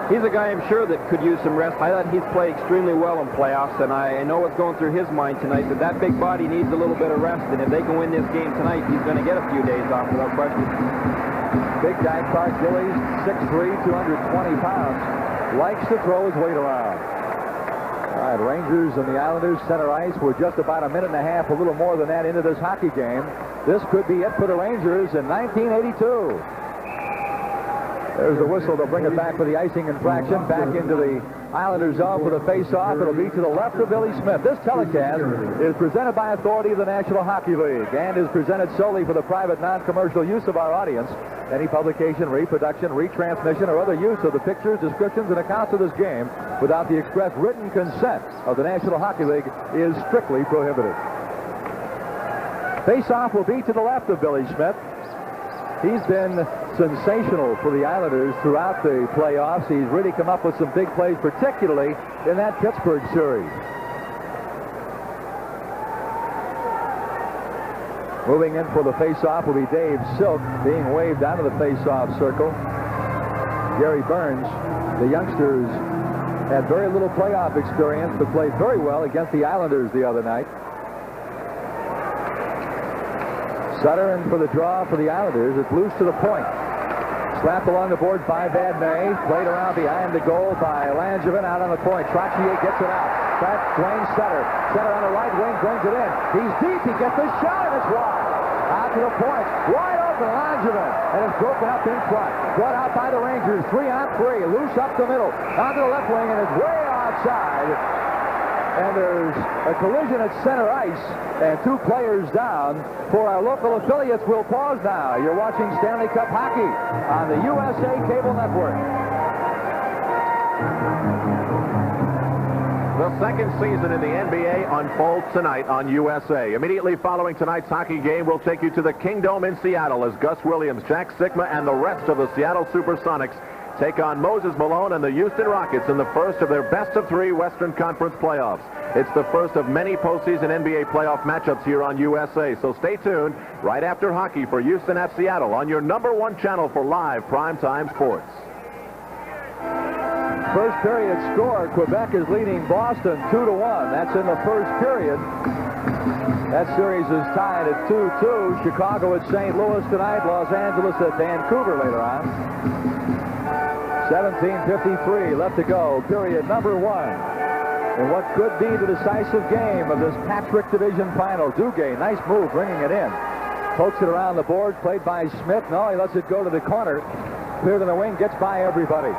He's a guy I'm sure that could use some rest. I thought he's played extremely well in playoffs, and I know what's going through his mind tonight, that big body needs a little bit of rest, and if they can win this game tonight, he's going to get a few days off without question. Big guy Clark Gillies, 6'3", 220 pounds, likes to throw his weight around. All right, Rangers and the Islanders center ice. We're just about a minute and a half, a little more than that, into this hockey game. This could be it for the Rangers in 1982. There's the whistle. They'll bring it back for the icing infraction. Back into the Islanders zone for the face-off. It'll be to the left of Billy Smith. This telecast is presented by authority of the National Hockey League and is presented solely for the private, non-commercial use of our audience. Any publication, reproduction, retransmission, or other use of the pictures, descriptions, and accounts of this game without the express written consent of the National Hockey League is strictly prohibited. Face-off will be to the left of Billy Smith. He's been sensational for the Islanders throughout the playoffs. He's really come up with some big plays, particularly in that Pittsburgh series. Moving in for the face-off will be Dave Silk, being waved out of the face-off circle. Gary Burns, the youngsters, had very little playoff experience, but played very well against the Islanders the other night. Sutter in for the draw for the Islanders. It's loose to the point. Slapped along the boards by Vadnais. Played around behind the goal by Langevin. Out on the point. Trottier gets it out. That's Dwayne Sutter. Sutter on the right wing brings it in. He's deep. He gets the shot, and it's wide. Out to the point. Wide open, Langevin. And it's broken up in front. Brought out by the Rangers. 3-on-3. Loose up the middle. Onto the left wing, and it's way outside. And there's a collision at center ice and 2 players down. For our local affiliates, we'll pause now. You're watching Stanley Cup Hockey on the USA Cable Network. The second season in the NBA unfolds tonight on USA. Immediately following tonight's hockey game, we'll take you to the Kingdome in Seattle as Gus Williams, Jack Sikma, and the rest of the Seattle Supersonics take on Moses Malone and the Houston Rockets in the first of their best-of-3 Western Conference playoffs. It's the first of many postseason NBA playoff matchups here on USA, so stay tuned right after hockey for Houston at Seattle on your #1 channel for live primetime sports. First period score, Quebec is leading Boston 2-1. That's in the first period. That series is tied at 2-2. Chicago at St. Louis tonight. Los Angeles at Vancouver later on. 17:53 left to go, period number 1. And what could be the decisive game of this Patrick Division final. Duguay, nice move, bringing it in. Pokes it around the board, played by Smith. No, he lets it go to the corner. Clear to the wing, gets by everybody.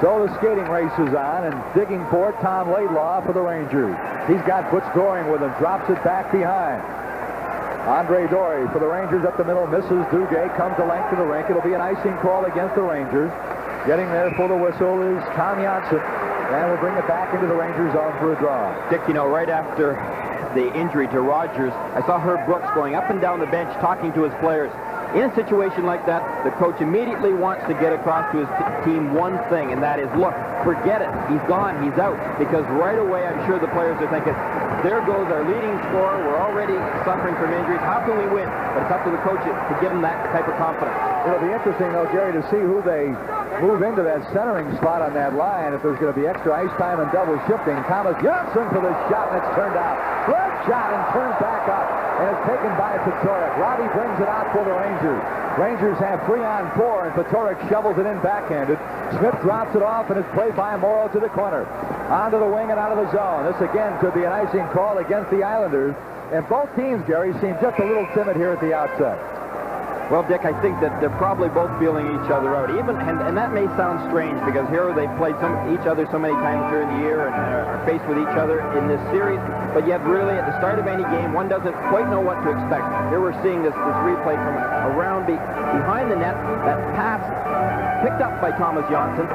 So the skating race is on, and digging for it, Tom Laidlaw for the Rangers. He's got Butch Goring with him, drops it back behind. Andre Dory for the Rangers up the middle, misses. Duguay comes to length of the rink. It'll be an icing call against the Rangers. Getting there for the whistle is Tom Janssen, and we'll bring it back into the Rangers zone for a draw. Dick, you know, right after the injury to Rogers, I saw Herb Brooks going up and down the bench talking to his players. In a situation like that, the coach immediately wants to get across to his team one thing, and that is, look, forget it. He's gone. He's out. Because right away, I'm sure the players are thinking, there goes our leading scorer. We're already suffering from injuries. How can we win? But it's up to the coach to give him that type of confidence. It'll be interesting, though, Gary, to see who they move into that centering spot on that line. If there's going to be extra ice time and double shifting, Thomas Janssen for the shot, and it's turned out. Left shot and turns back up, and it's taken by Patorek. Robbie brings it out for the Rangers. Rangers have 3-on-4, and Patorek shovels it in backhanded. Smith drops it off, and it's played by Morrow to the corner. Onto the wing and out of the zone. This again could be an icing call against the Islanders. And both teams, Gary, seem just a little timid here at the outset. Well, Dick, I think that they're probably both feeling each other out. And that may sound strange because here they've played each other so many times during the year and are faced with each other in this series. But yet, really, at the start of any game, one doesn't quite know what to expect. Here we're seeing this replay from around behind the net. That pass picked up by Thomas Janssen.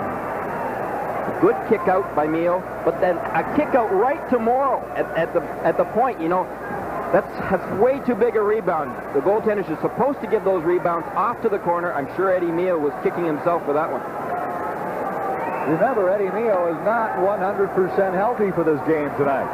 Good kick out by Mio, but then a kick out right to Morrow at the point. You know, that's way too big a rebound. The goaltenders are supposed to give those rebounds off to the corner. I'm sure Eddie Mio was kicking himself for that one. Remember, Eddie Mio is not 100% healthy for this game tonight.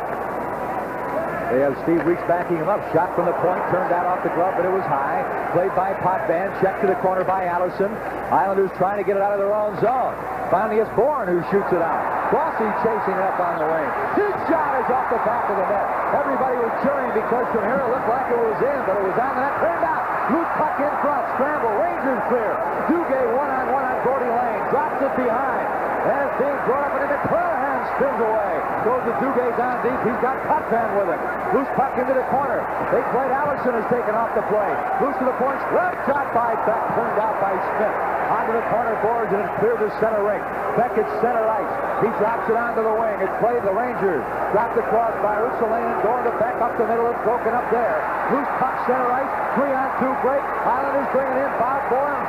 They have Steve Weeks backing him up. Shot from the point, turned out off the glove, but it was high. Played by Potvin, checked to the corner by Allison. Islanders trying to get it out of their own zone. Finally, it's Bourne who shoots it out. Bossy chasing it up on the wing. His shot is off the back of the net. Everybody was cheering because from here it looked like it was in, but it was on the net. Turned out. Loose puck in front. Scramble. Rangers clear. Duguay one-on-one on Gordy Lane. Drops it behind. And it's being brought up and into Clarahan spins away. Goes to Dugay's on deep. He's got Potvin with him. Loose puck into the corner. They played. Allison has taken off the play. Loose to the points. Left shot by Beck. Turned out by Smith. Onto the corner boards and it's cleared to center rink. Beckett's center ice. He drops it onto the wing. It's played the Rangers. Dropped across by Russellane. Going to Beck up the middle. It's broken up there. Loose puck center ice. 3-on-2 break. Islanders bringing in Bob Bourne.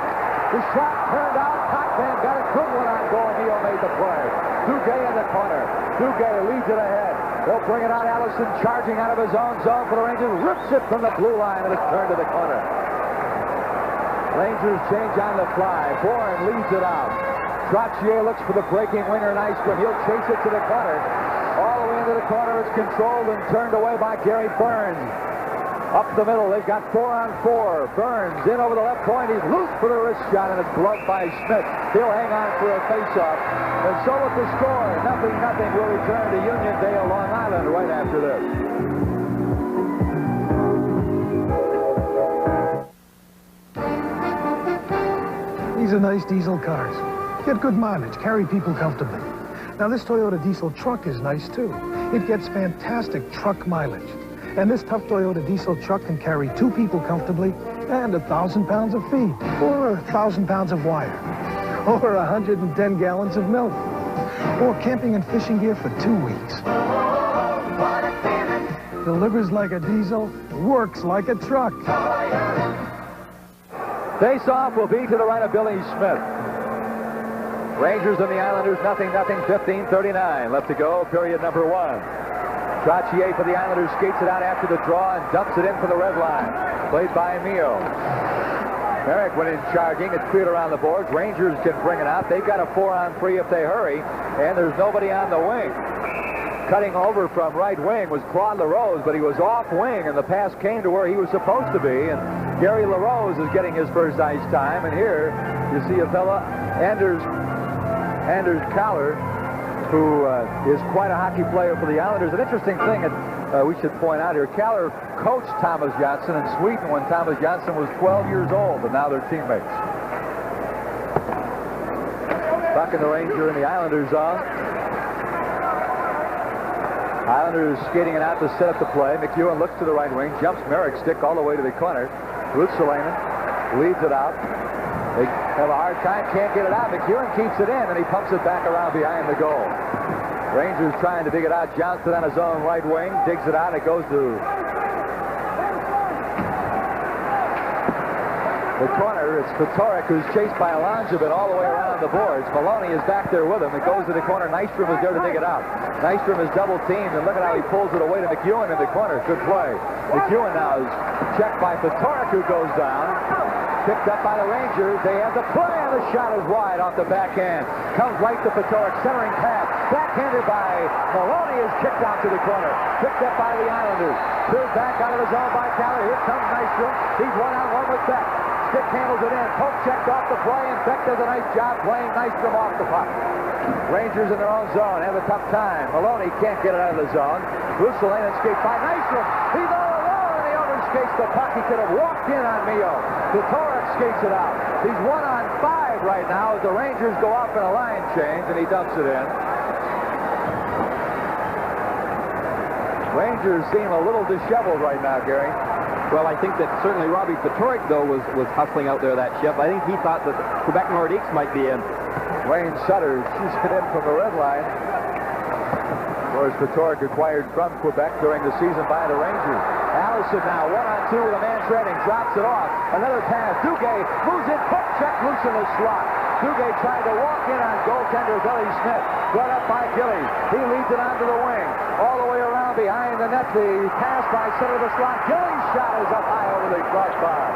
The shot turned out. Potvin got a good one on goal. Mio made the play. Duguay in the corner. Duguay leads it ahead. They'll bring it out. Allison charging out of his own zone for the Rangers. Rips it from the blue line and it's turned to the corner. Rangers change on the fly. Bourne leads it out. Trottier looks for the breaking winger Nystrom. He'll chase it to the corner. All the way into the corner. It's controlled and turned away by Gary Burns. Up the middle, they've got 4-on-4. Burns in over the left point. He's loose for the wrist shot, and it's blocked by Smith. He'll hang on for a face-off. And so with the score, 0-0, will return to Uniondale, Long Island, right after this. These are nice diesel cars. Get good mileage, carry people comfortably. Now, this Toyota diesel truck is nice, too. It gets fantastic truck mileage. And this tough Toyota diesel truck can carry 2 people comfortably and 1,000 pounds of feed, or 1,000 pounds of wire, or 110 gallons of milk, or camping and fishing gear for 2 weeks. Delivers like a diesel, works like a truck. Face-off will be to the right of Billy Smith. Rangers and the Islanders, 0-0, 15:39 left to go, period number 1. Trottier for the Islanders skates it out after the draw and dumps it in for the red line. Played by Mio. Merrick went in charging. It's cleared around the boards. Rangers can bring it out. They've got a 4-on-3 if they hurry, and there's nobody on the wing. Cutting over from right wing was Claude LaRose, but he was off wing, and the pass came to where he was supposed to be, and Gary LaRose is getting his first ice time, and here you see a fella, Anders Kaller, who is quite a hockey player for the Islanders. An interesting thing that we should point out here, Kaller coached Thomas Johnson in Sweden when Thomas Johnson was 12 years old, and now they're teammates. Buck and the Ranger in the Islanders zone. Islanders skating it out to set up the play. McEwen looks to the right wing, jumps Merrick's stick all the way to the corner. Ruth Salaman leads it out. They Have a hard time, can't get it out. McEwen keeps it in, and he pumps it back around behind the goal. Rangers trying to dig it out. Johnson on his own right wing, digs it out. It goes to the corner. It's Petorek who's chased by Alonjabin all the way around the boards. Maloney is back there with him. It goes to the corner. Nystrom is there to dig it out. Nystrom is double teamed, and look at how he pulls it away to McEwen in the corner. Good play. McEwen now is checked by Petorek, who goes down. Picked up by the Rangers. They have the play, and the shot is wide off the backhand. Comes right to Petorek, centering pass. Backhanded by Maloney, is kicked out to the corner. Picked up by the Islanders. Cleared back out of the zone by Keller. Here comes Nystrom. He's one-on-one with Beck. Stick handles it in. Polk checked off the play, and Beck does a nice job playing Nystrom off the puck. Rangers in their own zone have a tough time. Maloney can't get it out of the zone. Russellane escaped by Nystrom. He's all alone, and he overskates the puck. He could have walked in on Mio. Petorek skates it out. He's 1-on-5 right now as the Rangers go off in a line change, and he dumps it in. Rangers seem a little disheveled right now, Gary. Well, I think that certainly Robbie Petorek, though, was hustling out there that shift. I think he thought that the Quebec Nordiques might be in. Wayne Sutter shoots it in from the red line. Of course, Petorek acquired from Quebec during the season by the Rangers. Allison now 1-on-2 with a man trailing, drops it off. Another pass. Duguay moves in, puck check loose in the slot. Duguay tried to walk in on goaltender Billy Smith. Brought up by Gillies. He leads it onto the wing. All the way around behind the net. The pass by center of the slot. Gillies' shot is up high over the crossbar.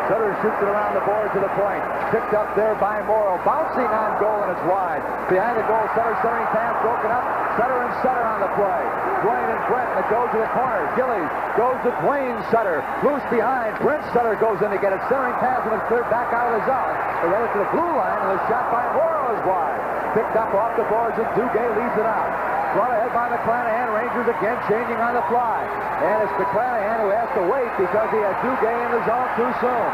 Sutter shoots it around the board to the point. Picked up there by Morrow. Bouncing on goal, and it's wide. Behind the goal, Sutter centering pass broken up. Sutter and Sutter on the play. Dwayne and Brent, and it goes to the corner. Gillies goes to Dwayne Sutter. Loose behind. Brent Sutter goes in to get it. Centering pass, and it's cleared back out of the zone. They run it to the blue line, and the shot by Morrow is wide. Picked up off the boards, and Duguay leads it out. Brought ahead by McClanahan. Rangers again changing on the fly. And it's McClanahan who has to wait because he had Duguay in the zone too soon.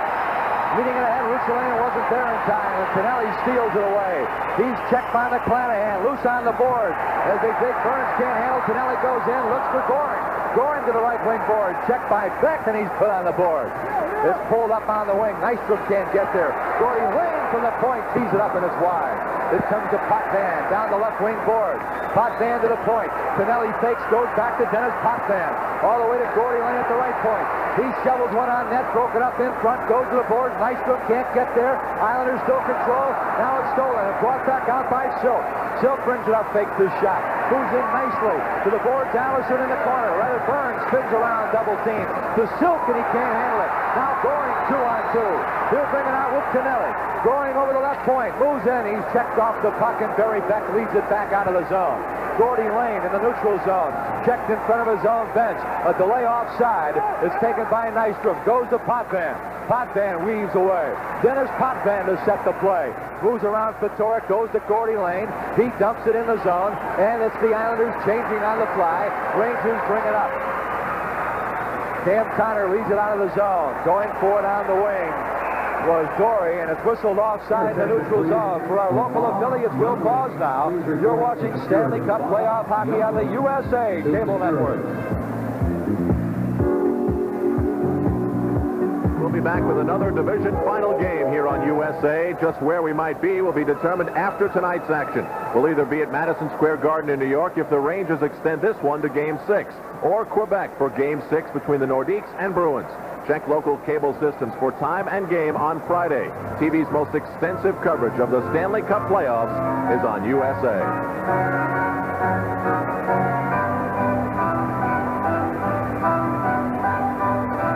Leading it ahead, Russellane wasn't there in time, and Tonelli steals it away. He's checked by McClanahan. Loose on the board. As they think Burns can't handle, Tonelli goes in, looks for Goring. Goring to the right wing board. Checked by Beck, and he's put on the board. It's pulled up on the wing. Nystrom can't get there. Gordy Lane from the point tees it up, and it's wide. It comes to Potvin down the left wing board. Potvin to the point. Tonelli fakes, goes back to Dennis Potvin. All the way to Gordy Lane at the right point. He shovels one on net, broken up in front, goes to the boards. Nystrom can't get there. Islanders still control. Now it's stolen and brought back out by Silk. Silk brings it up, fakes his shot. Moves in nicely to the boards. Allison in the corner. Rather Burns spins around, double team. To Silk, and he can't handle it. Now Goring 2-on-2. He'll bring it out with Tonelli. Goring over the left point. Moves in. He's checked off the puck, and Barry Beck leads it back out of the zone. Gordy Lane in the neutral zone. Checked in front of his own bench. A delay offside. It's taken by Nystrom. Goes to Potvin. Potvin weaves away. Dennis Potvin to set the play. Moves around Petorek. Goes to Gordy Lane. He dumps it in the zone. And it's the Islanders changing on the fly. Rangers bring it up. Cam Connor leads it out of the zone. Going for it on the wing was Dory, and it's whistled offside the neutral zone. For our local affiliates, we'll pause now. You're watching Stanley Cup playoff hockey on the USA Cable Network. We'll be back with another division final game here on USA. Just where we might be will be determined after tonight's action. We'll either be at Madison Square Garden in New York if the Rangers extend this one to Game 6, or Quebec for Game 6 between the Nordiques and Bruins. Check local cable systems for time and game on Friday. TV's most extensive coverage of the Stanley Cup playoffs is on USA.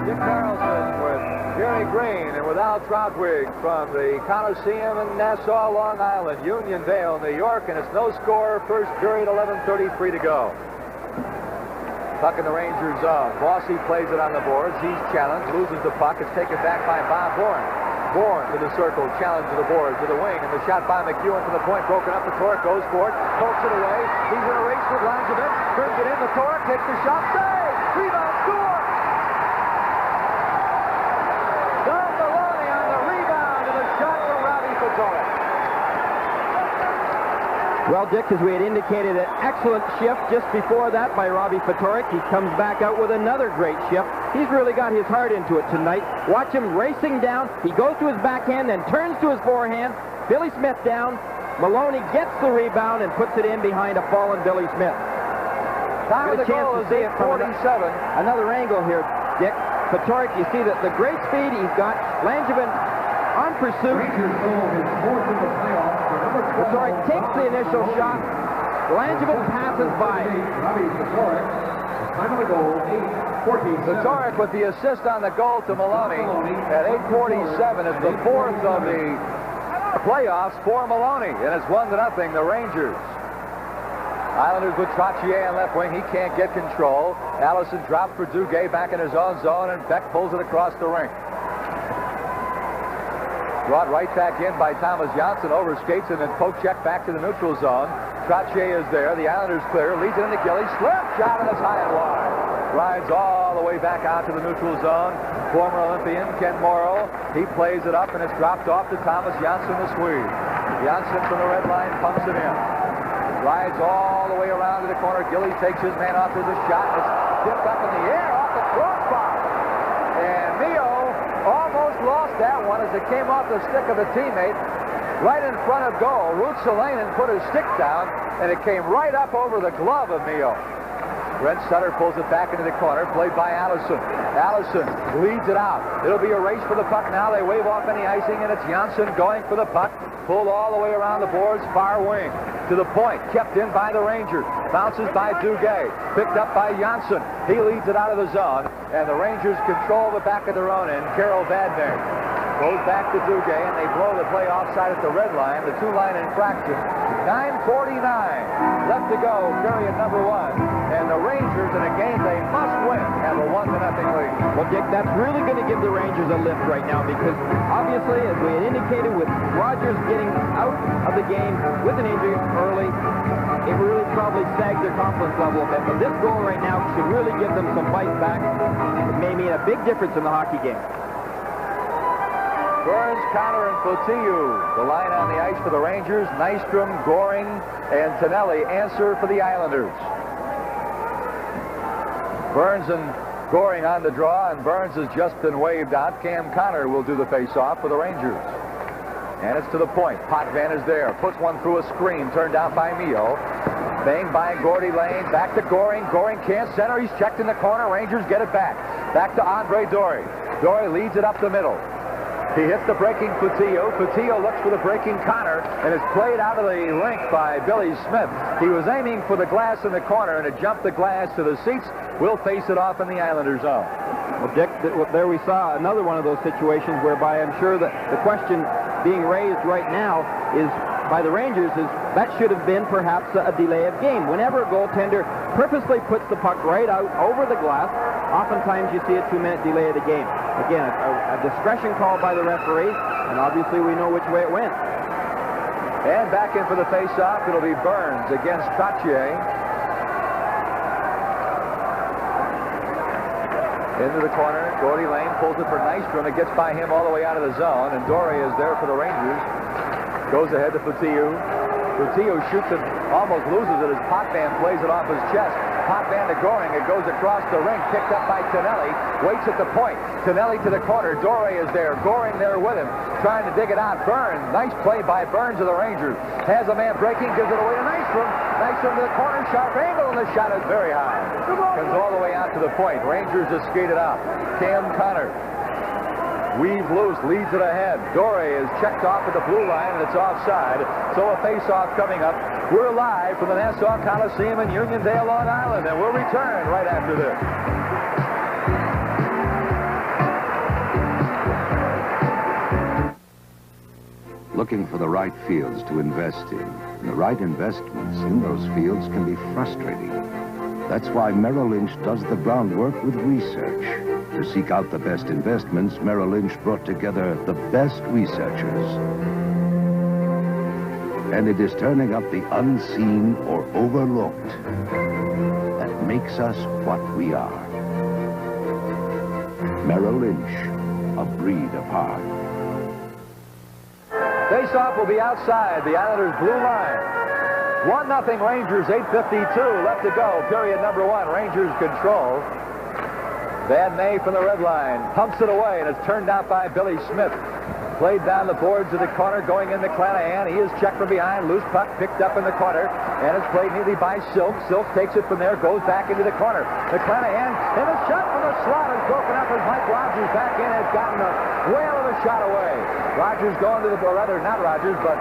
Dick Carlson with Jerry Green and with Al Troutwig from the Coliseum in Nassau, Long Island, Unionville, New York, and it's no score. First period, 11:33 to go. Puck in the Rangers zone. Bossy plays it on the boards. He's challenged, loses the puck. It's taken back by Bob Bourne. Bourne to the circle, challenge to the boards, to the wing, and the shot by McEwen to the point, broken up. The Torque goes for it, pokes it away. He's in a race with Langevin, brings it in. The Torque takes the shot, save! Rebound, score! Don Maloney on the rebound, and the shot from Robbie Petorek. Well, Dick, as we had indicated, an excellent shift just before that by Robbie Fatorik. He comes back out with another great shift. He's really got his heart into it tonight. Watch him racing down. He goes to his backhand, then turns to his forehand. Billy Smith down. Maloney gets the rebound and puts it in behind a fallen Billy Smith. Time of the goal is 8:47. Another angle here, Dick. Fatorik, you see that the great speed he's got. Langevin on pursuit. Fatorik takes the initial shot. Langevin passes by. Time of the goal, 8:14. Fatorik with the assist on the goal to Maloney at 8:47 is the fourth of the playoffs for Maloney, and it's 1-0 the Rangers. Islanders with Trottier on left wing. He can't get control. Allison drops for Duguay back in his own zone, and Beck pulls it across the rink. Brought right back in by Thomas Johnson, over skates and then poke check back to the neutral zone. Trottier is there. The Islanders clear. Leads it into Gilly. Slip shot, and it's high and wide. Rides all the way back out to the neutral zone. Former Olympian Ken Morrow. He plays it up, and it's dropped off to Thomas Johnson, the Swede. Johnson from the red line pumps it in. Rides all the way around to the corner. Gilly takes his man off to the shot. It's tipped up in the air off the crossbar. And Mio almost lost that one as it came off the stick of a teammate right in front of goal. Ruotsalainen put his stick down, and it came right up over the glove of Mio. Brent Sutter pulls it back into the corner, played by Allison. Allison leads it out. It'll be a race for the puck now. They wave off any icing, and it's Janssen going for the puck. Pulled all the way around the boards, far wing. To the point, kept in by the Rangers. Bounces by Duguay. Picked up by Janssen. He leads it out of the zone, and the Rangers control the back of their own end. Carol Badner goes back to Duguay, and they blow the play offside at the red line. The two-line infraction. 9:49 left to go, period number 1. And the Rangers, in a game they must win, have a 1-0 lead. Well, Dick, that's really going to give the Rangers a lift right now because obviously, as we had indicated, with Rogers getting out of the game with an injury early, it really probably sagged their confidence level a bit. But this goal right now should really give them some fight back. It may mean a big difference in the hockey game. Burns, Connor, and Fotiu. The line on the ice for the Rangers. Nystrom, Goring, and Tonelli answer for the Islanders. Burns and Goring on the draw, and Burns has just been waved out. Cam Connor will do the face-off for the Rangers. And it's to the point. Potvin is there. Puts one through a screen. Turned out by Mio. Banged by Gordy Lane. Back to Goring. Goring can't center. He's checked in the corner. Rangers get it back. Back to Andre Dory. Dory leads it up the middle. He hits the breaking Fotiu. Fotiu looks for the breaking Connor, and it's played out of the rink by Billy Smith. He was aiming for the glass in the corner, and it jumped the glass to the seats. We'll face it off in the Islanders' zone. Well, Dick, there we saw another one of those situations whereby I'm sure that the question being raised right now is by the Rangers is that should have been perhaps a delay of game. Whenever a goaltender purposely puts the puck right out over the glass, oftentimes you see a 2-minute delay of the game. Again, a discretion call by the referee, and obviously we know which way it went. And back in for the face-off, it'll be Burns against Trottier. Into the corner, Gordy Lane pulls it for Nystrom. It gets by him all the way out of the zone, and Dory is there for the Rangers. Goes ahead to Fotiu. Fotiu shoots it, almost loses it as Potvin plays it off his chest. Potvin to Goring. It goes across the ring, picked up by Tonelli. Waits at the point. Tonelli to the corner. Dory is there. Goring there with him, trying to dig it out. Burns. Nice play by Burns of the Rangers. Has a man breaking, gives it away to Nystrom. Nystrom to the corner, sharp angle, and the shot is very high. Comes all the way out to the point. Rangers just skated out. Cam Connor weaves loose, leads it ahead. Dory is checked off at the blue line, and it's offside. So a face-off coming up. We're live from the Nassau Coliseum in Uniondale, Long Island, and we'll return right after this. Looking for the right fields to invest in. And the right investments in those fields can be frustrating. That's why Merrill Lynch does the groundwork with research. To seek out the best investments, Merrill Lynch brought together the best researchers. And it is turning up the unseen or overlooked that makes us what we are. Merrill Lynch, a breed apart. Face-off will be outside the Islanders' blue line. 1-0 Rangers, 8:52 left to go. Period number 1. Rangers control. Van May from the red line pumps it away, and it's turned out by Billy Smith. Played down the boards of the corner, going into Clanahan. He is checked from behind. Loose puck picked up in the corner, and it's played neatly by Silk. Silk takes it from there, goes back into the corner. The Clanahan, and a shot from the slot is broken up as Mike Rogers back in has gotten a whale of a shot away. Rogers going to the, or rather not Rogers, but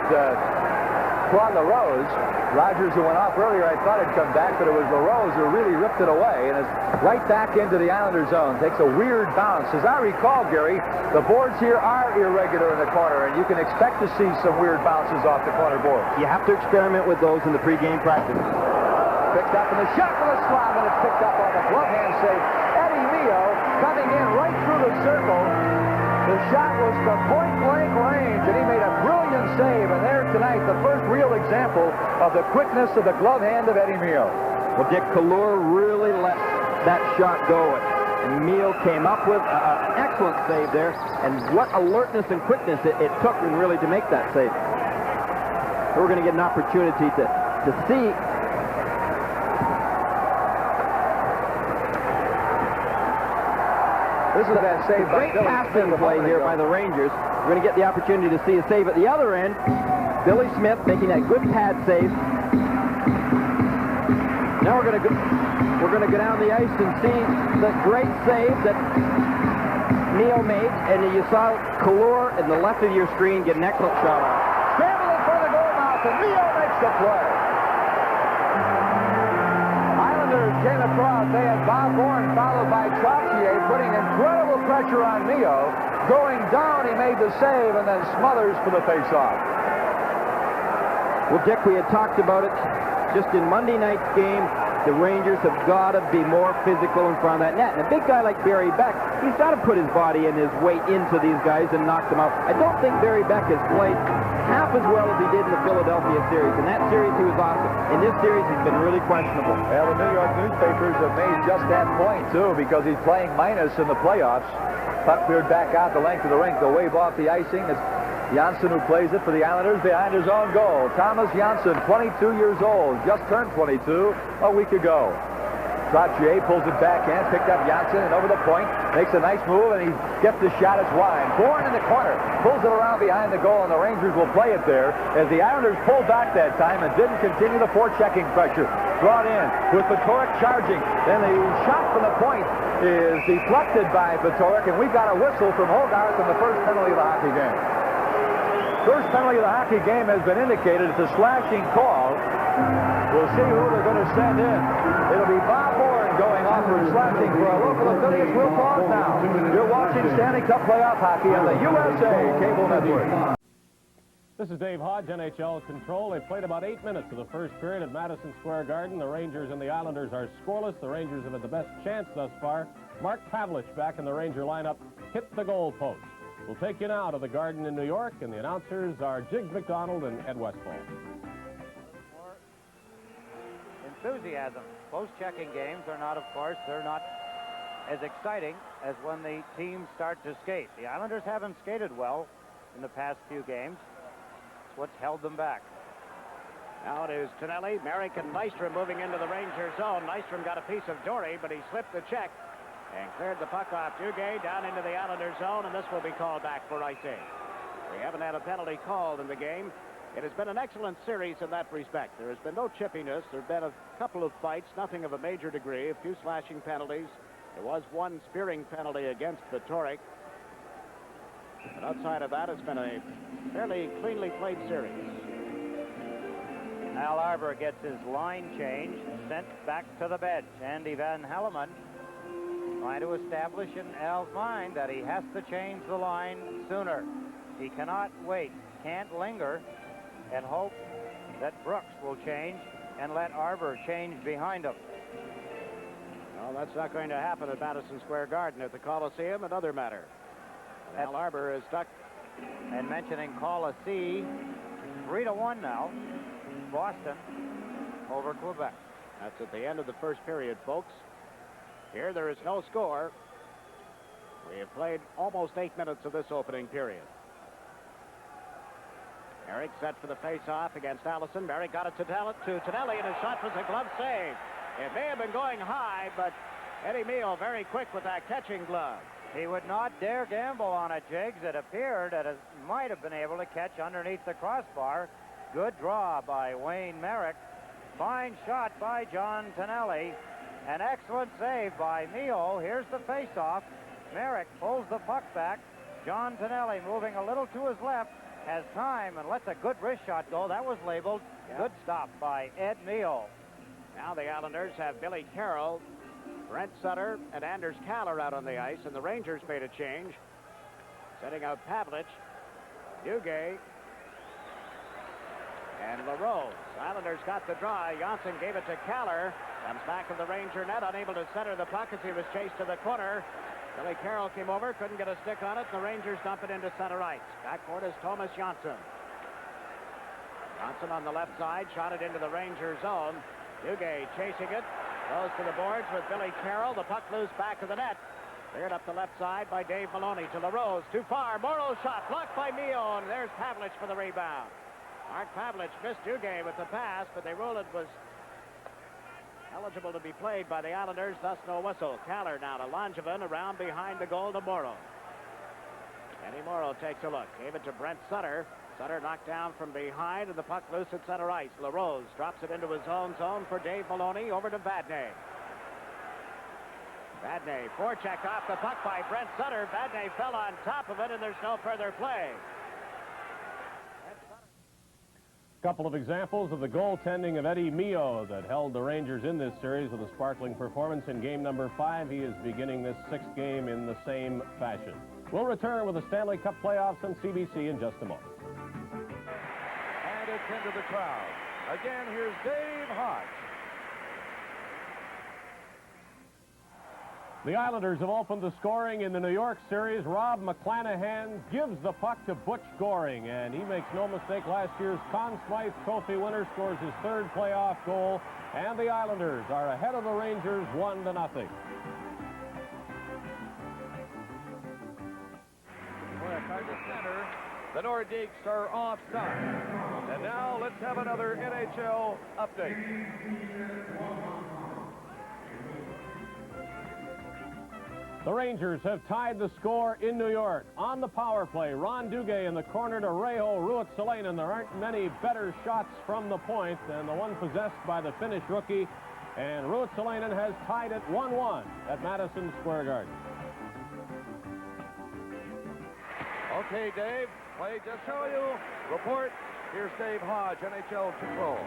Claude LaRose. Rogers, who went off earlier, I thought had come back, but it was LaRose who really ripped it away, and it's right back into the Islander zone. Takes a weird bounce. As I recall, Gary, the boards here are irregular in the corner, and you can expect to see some weird bounces off the corner board. You have to experiment with those in the pregame practice. Picked up in the shot from the slot, and it's picked up on the glove hand save. Eddie Mio coming in right through the circle. The shot was from point-blank range, and he made a brilliant save. And there tonight, the first real example of the quickness of the glove hand of Eddie Mio. Well, Dick, Kallur really let that shot go. And Mio came up with an excellent save there. And what alertness and quickness it took really to make that save. So we're going to get an opportunity to see. This is that save by great passing play here by the Rangers. We're going to get the opportunity to see a save at the other end. Billy Smith making that good pad save. Now we're going to go down the ice and see the great save that Mio made, and you saw Kallur in the left of your screen get an excellent shot off. Scramble in front of the goal mouth, and Mio makes the play. Islanders came across. They had Bob Bourne followed by Trottier, putting incredible pressure on Mio. Going down, he made the save, and then Smothers for the face-off. Well, Dick, we had talked about it just in Monday night's game. The Rangers have got to be more physical in front of that net. And a big guy like Barry Beck, he's got to put his body and his weight into these guys and knock them out. I don't think Barry Beck has played half as well as he did in the Philadelphia series. In that series, he was awesome. In this series, he's been really questionable. Well, the New York newspapers have made just that point, too, because he's playing minus in the playoffs. Puck cleared back out the length of the rink. They'll wave off the icing. It's Janssen who plays it for the Islanders behind his own goal. Thomas Janssen, 22 years old, just turned 22 a week ago. Trottier pulls it backhand, picked up Janssen, and over the point, makes a nice move, and he gets the shot. It's wide. Bourne in the corner, pulls it around behind the goal, and the Rangers will play it there as the Islanders pulled back that time and didn't continue the forechecking pressure. Brought in with Patoric charging. Then the shot from the point is deflected by Patoric, and we've got a whistle from Hogarth on the first penalty of the hockey game. First penalty of the hockey game has been indicated. It's a slashing call. We'll see who they're going to send in. It'll be Bob Bourne going off for slashing for our local affiliates. We'll pause now. You're watching Stanley Cup playoff hockey on the USA Cable Network. This is Dave Hodge, NHL Control. They played about 8 minutes of the first period at Madison Square Garden. The Rangers and the Islanders are scoreless. The Rangers have had the best chance thus far. Mark Pavlich back in the Ranger lineup hit the goal post. We'll take you now to the Garden in New York, and the announcers are Jiggs McDonald and Ed Westfall. More enthusiasm. Post-checking games are not, of course, they're not as exciting as when the teams start to skate. The Islanders haven't skated well in the past few games. It's what's held them back. Now it is Tonelli, Merrick, and Nystrom moving into the Ranger zone. Nystrom got a piece of Dory, but he slipped the check and cleared the puck off Duguay down into the Islander zone, and this will be called back for icing. We haven't had a penalty called in the game. It has been an excellent series in that respect. There has been no chippiness. There have been a couple of fights, nothing of a major degree, a few slashing penalties. There was one spearing penalty against Patoric. But outside of that, it's been a fairly cleanly played series. Al Arbour gets his line changed, sent back to the bench. Andy Van Helleman trying to establish in Al's mind that he has to change the line sooner. He cannot wait, can't linger, and hope that Brooks will change and let Arbour change behind him. No, that's not going to happen at Madison Square Garden. At the Coliseum, another matter. Al Arbour is stuck. And mentioning Coliseum, 3-1 now. Boston over Quebec. That's at the end of the first period, folks. Here there is no score. We have played almost 8 minutes of this opening period. Merrick set for the face-off against Allison. Merrick got it to Tonelli, and his shot was a glove save. It may have been going high, but Eddie Meal very quick with that catching glove. He would not dare gamble on it, Jiggs. It appeared that it might have been able to catch underneath the crossbar. Good draw by Wayne Merrick. Fine shot by John Tonelli. An excellent save by Meal. Here's the face-off. Merrick pulls the puck back. John Tonelli moving a little to his left, has time and lets a good wrist shot go. That was labeled. Good stop by Ed Meal. Now the Islanders have Billy Carroll, Brent Sutter, and Anders Kaller out on the ice, and the Rangers made a change. Setting out Pavlich, Duguay, and LaRose. Islanders got the draw. Janssen gave it to Kaller. Comes back of the Ranger net, unable to center the puck as he was chased to the corner. Billy Carroll came over, couldn't get a stick on it. The Rangers dump it into center ice. Backcourt is Thomas Janssen. Janssen on the left side, shot it into the Ranger zone. Duguay chasing it. Goes to the boards with Billy Carroll. The puck loose back of the net. Cleared up the left side by Dave Maloney to LaRose. Too far. Morrow's shot blocked by Meal. And there's Pavlich for the rebound. Mark Pavlich missed Duguay with the pass, but they ruled it was eligible to be played by the Islanders, thus no whistle. Kaller now to Langevin, around behind the goal to Morrow. Eddie Morrow takes a look. Gave it to Brent Sutter. Sutter knocked down from behind, and the puck loose at center ice. LaRose drops it into his own zone for Dave Maloney. Over to Vadnais. Vadnais forechecked off the puck by Brent Sutter. Vadnais fell on top of it, and there's no further play. Couple of examples of the goaltending of Eddie Meal that held the Rangers in this series with a sparkling performance in game number 5. He is beginning this 6th game in the same fashion. We'll return with the Stanley Cup playoffs on CBC in just a moment. And it's into the crowd. Again, here's Dave Hodge. The Islanders have opened the scoring in the New York series. Rob McClanahan gives the puck to Butch Goring, and he makes no mistake. Last year's Conn Smythe Trophy winner scores his 3rd playoff goal, and the Islanders are ahead of the Rangers 1-0. Under center, the Nordiques are offside. And now let's have another NHL update. The Rangers have tied the score in New York. On the power play, Ron Duguay in the corner to Reijo Ruotsalainen. There aren't many better shots from the point than the one possessed by the Finnish rookie. And Ruotsalainen has tied it 1-1 at Madison Square Garden. Okay, Dave, play just show you. Report, here's Dave Hodge, NHL Control.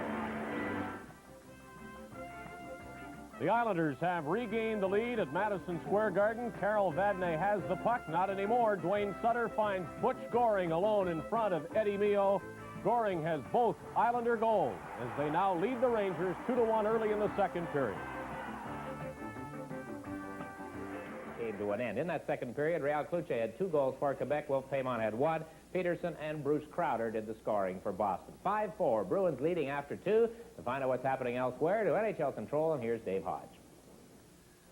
The Islanders have regained the lead at Madison Square Garden. Carol Vadnais has the puck. Not anymore. Dwayne Sutter finds Butch Goring alone in front of Eddie Meal. Goring has both Islander goals as they now lead the Rangers 2-1 early in the 2nd period. Came to an end. In that 2nd period, Real Cluche had 2 goals for Quebec. Wolf Paymont had 1. Peterson and Bruce Crowder did the scoring for Boston. 5-4. Bruins leading after 2. To find out what's happening elsewhere, to NHL Control, and here's Dave Hodge.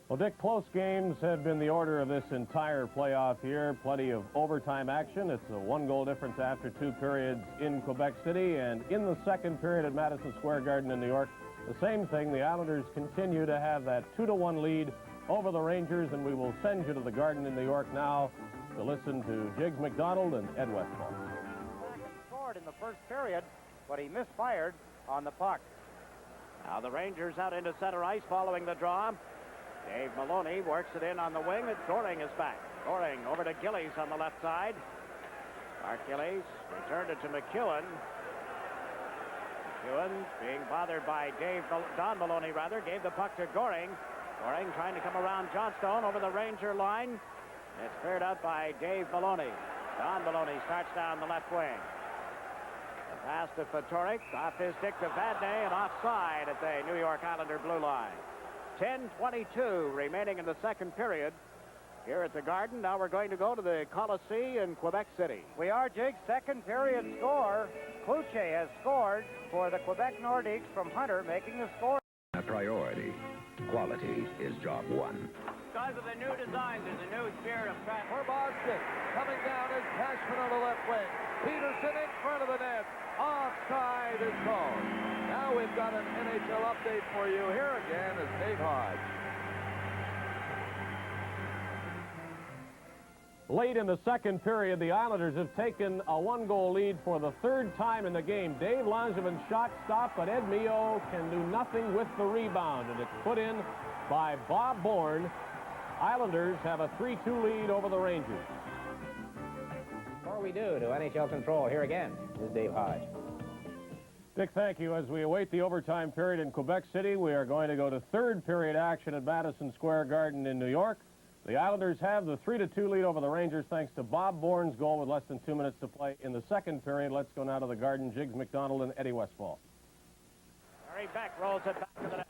Well, Dick, close games have been the order of this entire playoff here. Plenty of overtime action. It's a 1-goal difference after 2 periods in Quebec City. And in the 2nd period at Madison Square Garden in New York, the same thing. The Islanders continue to have that 2-1 lead over the Rangers, and we will send you to the Garden in New York now to listen to Jiggs McDonald and Ed Westphal. Scored in the 1st period, but he misfired on the puck. Now the Rangers out into center ice following the draw. Dave Maloney works it in on the wing, and Goring is back. Goring over to Gillies on the left side. Mark Gillies returned it to McEwen. McEwen, being bothered by Don Maloney, gave the puck to Goring. Goring trying to come around Johnstone over the Ranger line. It's cleared out by Dave Maloney. Don Maloney starts down the left wing. The pass to Fatorik, off his stick to Vadnais, and offside at the New York Islander blue line. 10:22 remaining in the 2nd period here at the Garden. Now we're going to go to the Coliseum in Quebec City. We are, Jake. 2nd period score. Cluche has scored for the Quebec Nordiques from Hunter, making the score. A priority. Quality is job 1. Because of the new designs, there's a new spirit of traffic. For Boston, coming down is Cashman on the left wing. Peterson in front of the net. Offside is called. Now we've got an NHL update for you. Here again is Dave Hodge. Late in the second period, the Islanders have taken a one-goal lead for the third time in the game. Dave Langevin's shot stopped, but Ed Mio can do nothing with the rebound, and it's put in by Bob Bourne. Islanders have a 3-2 lead over the Rangers. Before we do, to NHL Control, here again is Dave Hodge. Dick, thank you. As we await the overtime period in Quebec City, we are going to go to third period action at Madison Square Garden in New York. The Islanders have the 3-2 lead over the Rangers thanks to Bob Bourne's goal with less than 2 minutes to play in the second period. Let's go now to the Garden. Jiggs McDonald and Eddie Westfall. Barry Beck rolls it back to the net.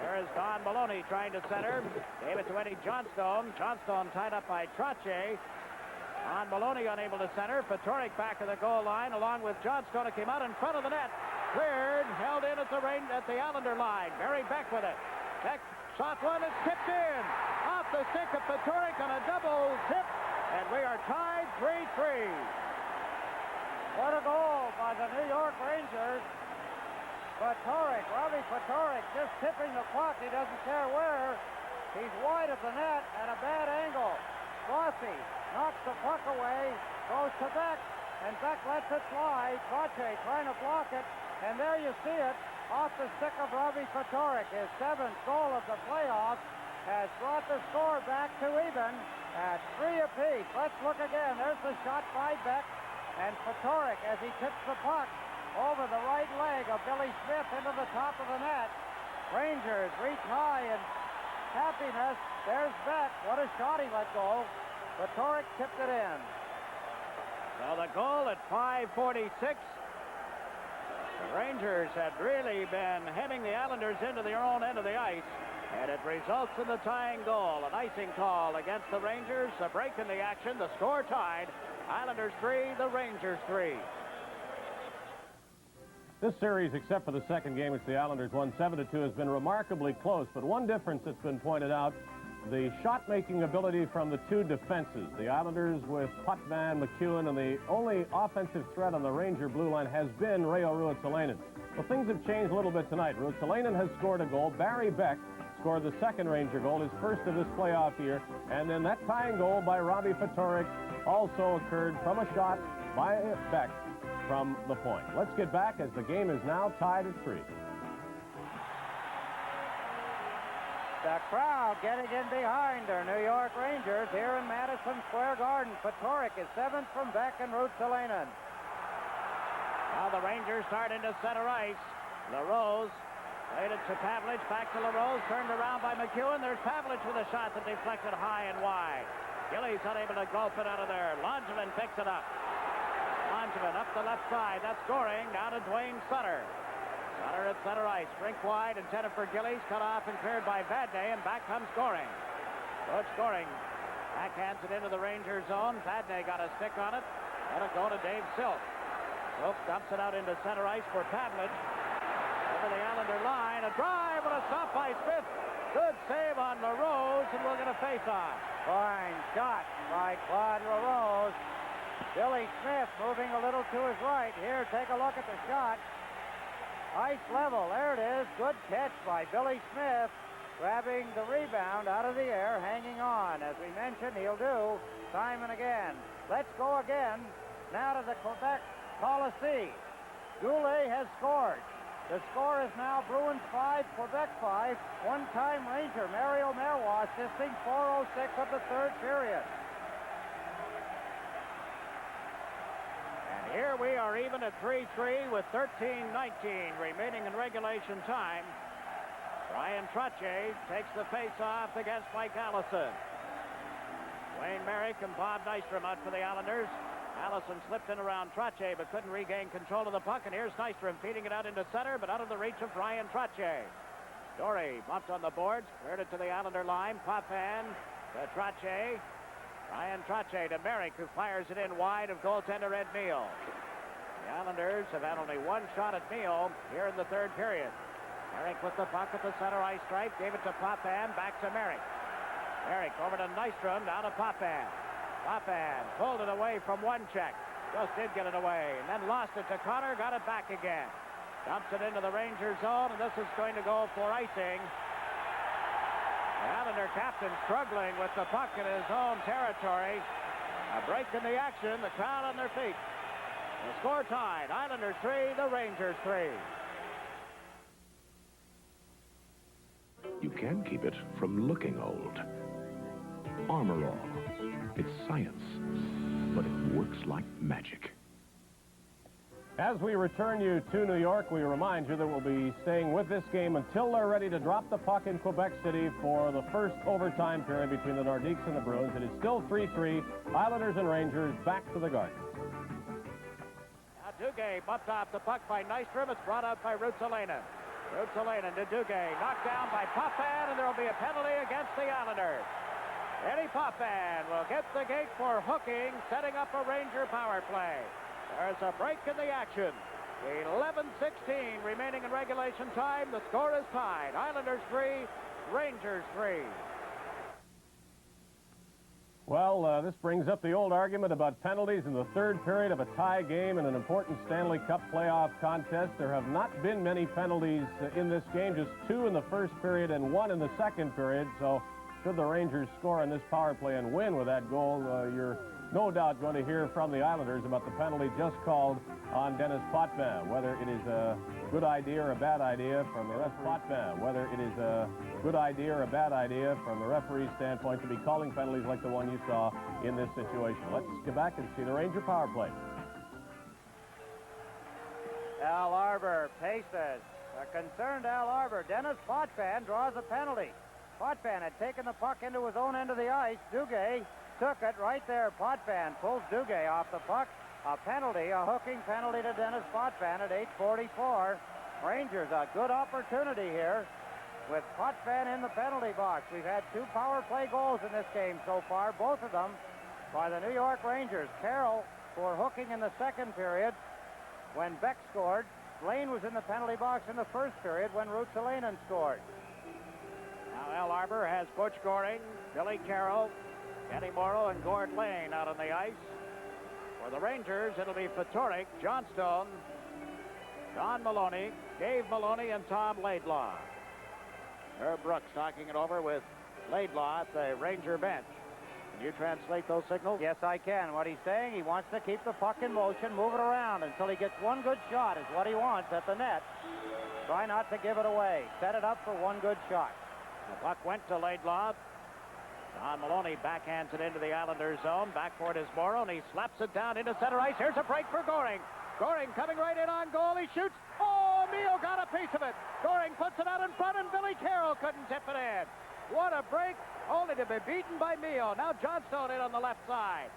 There is Don Maloney trying to center. Gave it to Eddie Johnstone. Johnstone tied up by Trottier. Don Maloney unable to center. Fatorik back to the goal line along with Johnstone. It came out in front of the net. Cleared, held in at the Islander line. Barry Beck with it. Beck shot one. It's tipped in. Off the stick of Fatorik on a double tip. And we are tied 3-3. What a goal by the New York Rangers. Robbie Fatorik just tipping the puck. He doesn't care where. He's wide of the net at a bad angle. Rossi knocks the puck away, goes to Beck, and Beck lets it fly. Trottier trying to block it, and there you see it off the stick of Robbie Fatorik. His 7th goal of the playoffs has brought the score back to even at 3 apiece. Let's look again. There's the shot by Beck, and Fatorik as he tips the puck over the right leg of Billy Smith into the top of the net. Rangers reach high in happiness. There's Beck. What a shot he let go. Fatorik tipped it in. So the goal at 5:46. The Rangers had really been heading the Islanders into their own end of the ice, and it results in the tying goal. An icing call against the Rangers. A break in the action. The score tied. Islanders 3, the Rangers 3. This series, except for the second game, which the Islanders won 7-2, has been remarkably close. But one difference that's been pointed out, the shot-making ability from the two defenses. The Islanders with Potvin, McEwen, and the only offensive threat on the Ranger blue line has been Reijo Ruotsalainen. Well, things have changed a little bit tonight. Ruotsalainen has scored a goal. Barry Beck scored the second Ranger goal, his first of this playoff year. And then that tying goal by Robbie Fatorik also occurred from a shot by Beck from the point. Let's get back as the game is now tied at 3. The crowd getting in behind their New York Rangers here in Madison Square Garden. Fatorik is 7th from Beck and Ruotsalainen. Now the Rangers start into center ice. LaRose played it to Pavlich, back to LaRose, turned around by McEwen. There's Pavlich with a shot that deflected high and wide. Gillies unable to gulp it out of there. Langevin picks it up. Langevin up the left side. That's scoring. Down to Dwayne Sutter. Sutter at center ice. Rink wide, intended for Gillies. Cut off and cleared by Vadnais, and back comes Goring. Good scoring. Backhands it into the Ranger zone. Vadnais got a stick on it. Let it go to Dave Silk. Silk dumps it out into center ice for Pavlich. Over the Islander line. A drive and a stop by Smith. Good save on LaRose, and we're going to face off. Fine shot by Claude LaRose. Billy Smith moving a little to his right. Here, take a look at the shot. Ice level. There it is. Good catch by Billy Smith. Grabbing the rebound out of the air, hanging on. As we mentioned, he'll do time and again. Let's go again. Now to the Quebec Coliseum. Goulet has scored. The score is now Bruins 5, Quebec 5. One-time Ranger Mario Marois assisting 4:06 of the third period. And here we are even at 3-3 with 13:19 remaining in regulation time. Brian Trottier takes the face-off against Mike Allison. Wayne Merrick and Bob Nystrom out for the Islanders. Allison slipped in around Trottier but couldn't regain control of the puck, and here's Nystrom feeding it out into center but out of the reach of Brian Trottier. Dory bumped on the boards, cleared it to the Islander line. Potvin to Trottier. Brian Trottier to Merrick, who fires it in wide of goaltender Ed Neal. The Islanders have had only one shot at Neal here in the third period. Merrick with the puck at the center ice stripe, gave it to Potvin, back to Merrick. Merrick over to Nystrom, down to Potvin. Potvin pulled it away from one check. Just did get it away, and then lost it to Connor, got it back again. Dumps it into the Ranger zone, and this is going to go for icing. The Islander captain struggling with the puck in his own territory. A break in the action, the crowd on their feet. The score tied, Islanders 3, the Rangers 3. You can keep it from looking old. Armor All. It's science, but it works like magic. As we return you to New York, we remind you that we'll be staying with this game until they're ready to drop the puck in Quebec City for the first overtime period between the Nordiques and the Bruins. It is still 3-3, Islanders and Rangers back to the Garden. Now Duguay bumps off the puck by Nystrom. It's brought out by Ruotsalainen. Ruotsalainen to Duguay, knocked down by Potvin, and there will be a penalty against the Islanders. Eddie Potvin will get the gate for hooking, setting up a Ranger power play. There's a break in the action. 11:16 remaining in regulation time. The score is tied. Islanders 3, Rangers 3. Well, this brings up the old argument about penalties in the third period of a tie game in an important Stanley Cup playoff contest. There have not been many penalties in this game, just 2 in the first period and 1 in the second period. So should the Rangers score in this power play and win with that goal, you're no doubt going to hear from the Islanders about the penalty just called on Dennis Potvin. Whether it is a good idea or a bad idea from the referee's standpoint to be calling penalties like the one you saw in this situation. Let's get back and see the Ranger power play. Al Arbour paces. A concerned Al Arbour. Dennis Potvin draws a penalty. Potvin had taken the puck into his own end of the ice. Duguay took it right there. Potvin pulls Duguay off the puck. A penalty, a hooking penalty to Dennis Potvin at 8:44. Rangers, a good opportunity here with Potvin in the penalty box. We've had 2 power play goals in this game so far, both of them by the New York Rangers. Carroll for hooking in the second period when Beck scored. Lane was in the penalty box in the first period when Ruotsalainen scored. Now Al Arbour has Butch Goring, Billy Carroll, Kenny Morrow, and Gord Lane out on the ice. For the Rangers, it'll be Fatorik, Johnstone, Don Maloney, Dave Maloney, and Tom Laidlaw. Herb Brooks talking it over with Laidlaw at the Ranger bench. Can you translate those signals? Yes, I can. What he's saying, he wants to keep the puck in motion, move it around until he gets one good shot is what he wants at the net. Try not to give it away. Set it up for one good shot. The puck went to Laidlaw. Don Maloney backhands it into the Islanders zone. Back for it is Morrow, and he slaps it down into center ice. Here's a break for Goring. Goring coming right in on goal. He shoots. Oh, Mio got a piece of it. Goring puts it out in front, and Billy Carroll couldn't tip it in. What a break, only to be beaten by Mio. Now Johnstone in on the left side.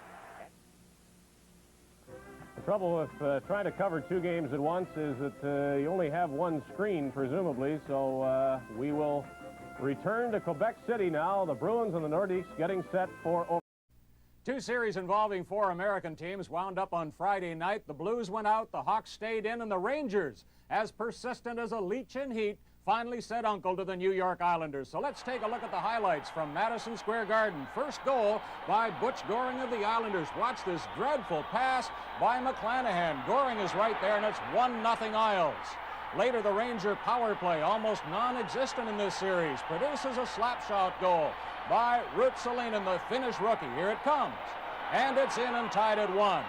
The trouble with trying to cover 2 games at once is that you only have one screen, presumably, so we will return to Quebec City now. The Bruins and the Nordiques getting set for... 2 series involving 4 American teams wound up on Friday night. The Blues went out, the Hawks stayed in, and the Rangers, as persistent as a leech in heat, finally said uncle to the New York Islanders. So let's take a look at the highlights from Madison Square Garden. First goal by Butch Goring of the Islanders. Watch this dreadful pass by McClanahan. Goring is right there, and it's 1-0 Isles. Later, the Ranger power play, almost non-existent in this series, produces a slap-shot goal by Ruotsalainen, the Finnish rookie. Here it comes, and it's in and tied at 1.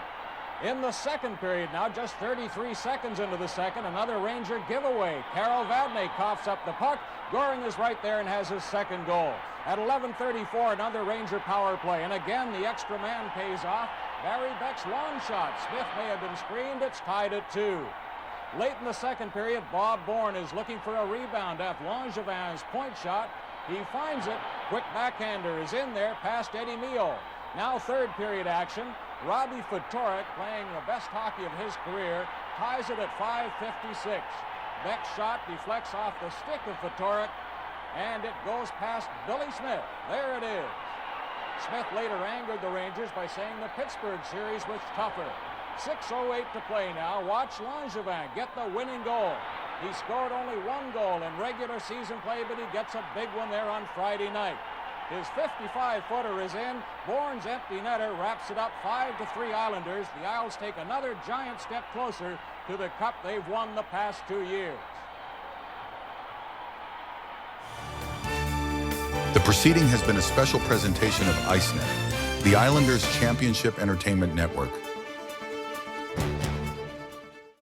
In the second period now, just 33 seconds into the second, another Ranger giveaway. Carol Vadnais coughs up the puck. Goring is right there and has his second goal. At 11:34, another Ranger power play, and again the extra man pays off. Barry Beck's long shot. Smith may have been screened. It's tied at 2. Late in the second period, Bob Bourne is looking for a rebound after Langevin's point shot. He finds it. Quick backhander is in there past Eddie Mio. Now third period action. Robbie Fatorik, playing the best hockey of his career, ties it at 5:56. Beck's shot deflects off the stick of Fatorik, and it goes past Billy Smith. There it is. Smith later angered the Rangers by saying the Pittsburgh series was tougher. 6:08 to play now. Watch Langevin get the winning goal. He scored only 1 goal in regular season play, but he gets a big one there on Friday night. His 55-footer is in. Bourne's empty netter wraps it up 5-3 Islanders. The Isles take another giant step closer to the cup they've won the past 2 years. The proceeding has been a special presentation of ICENET, the Islanders Championship Entertainment Network.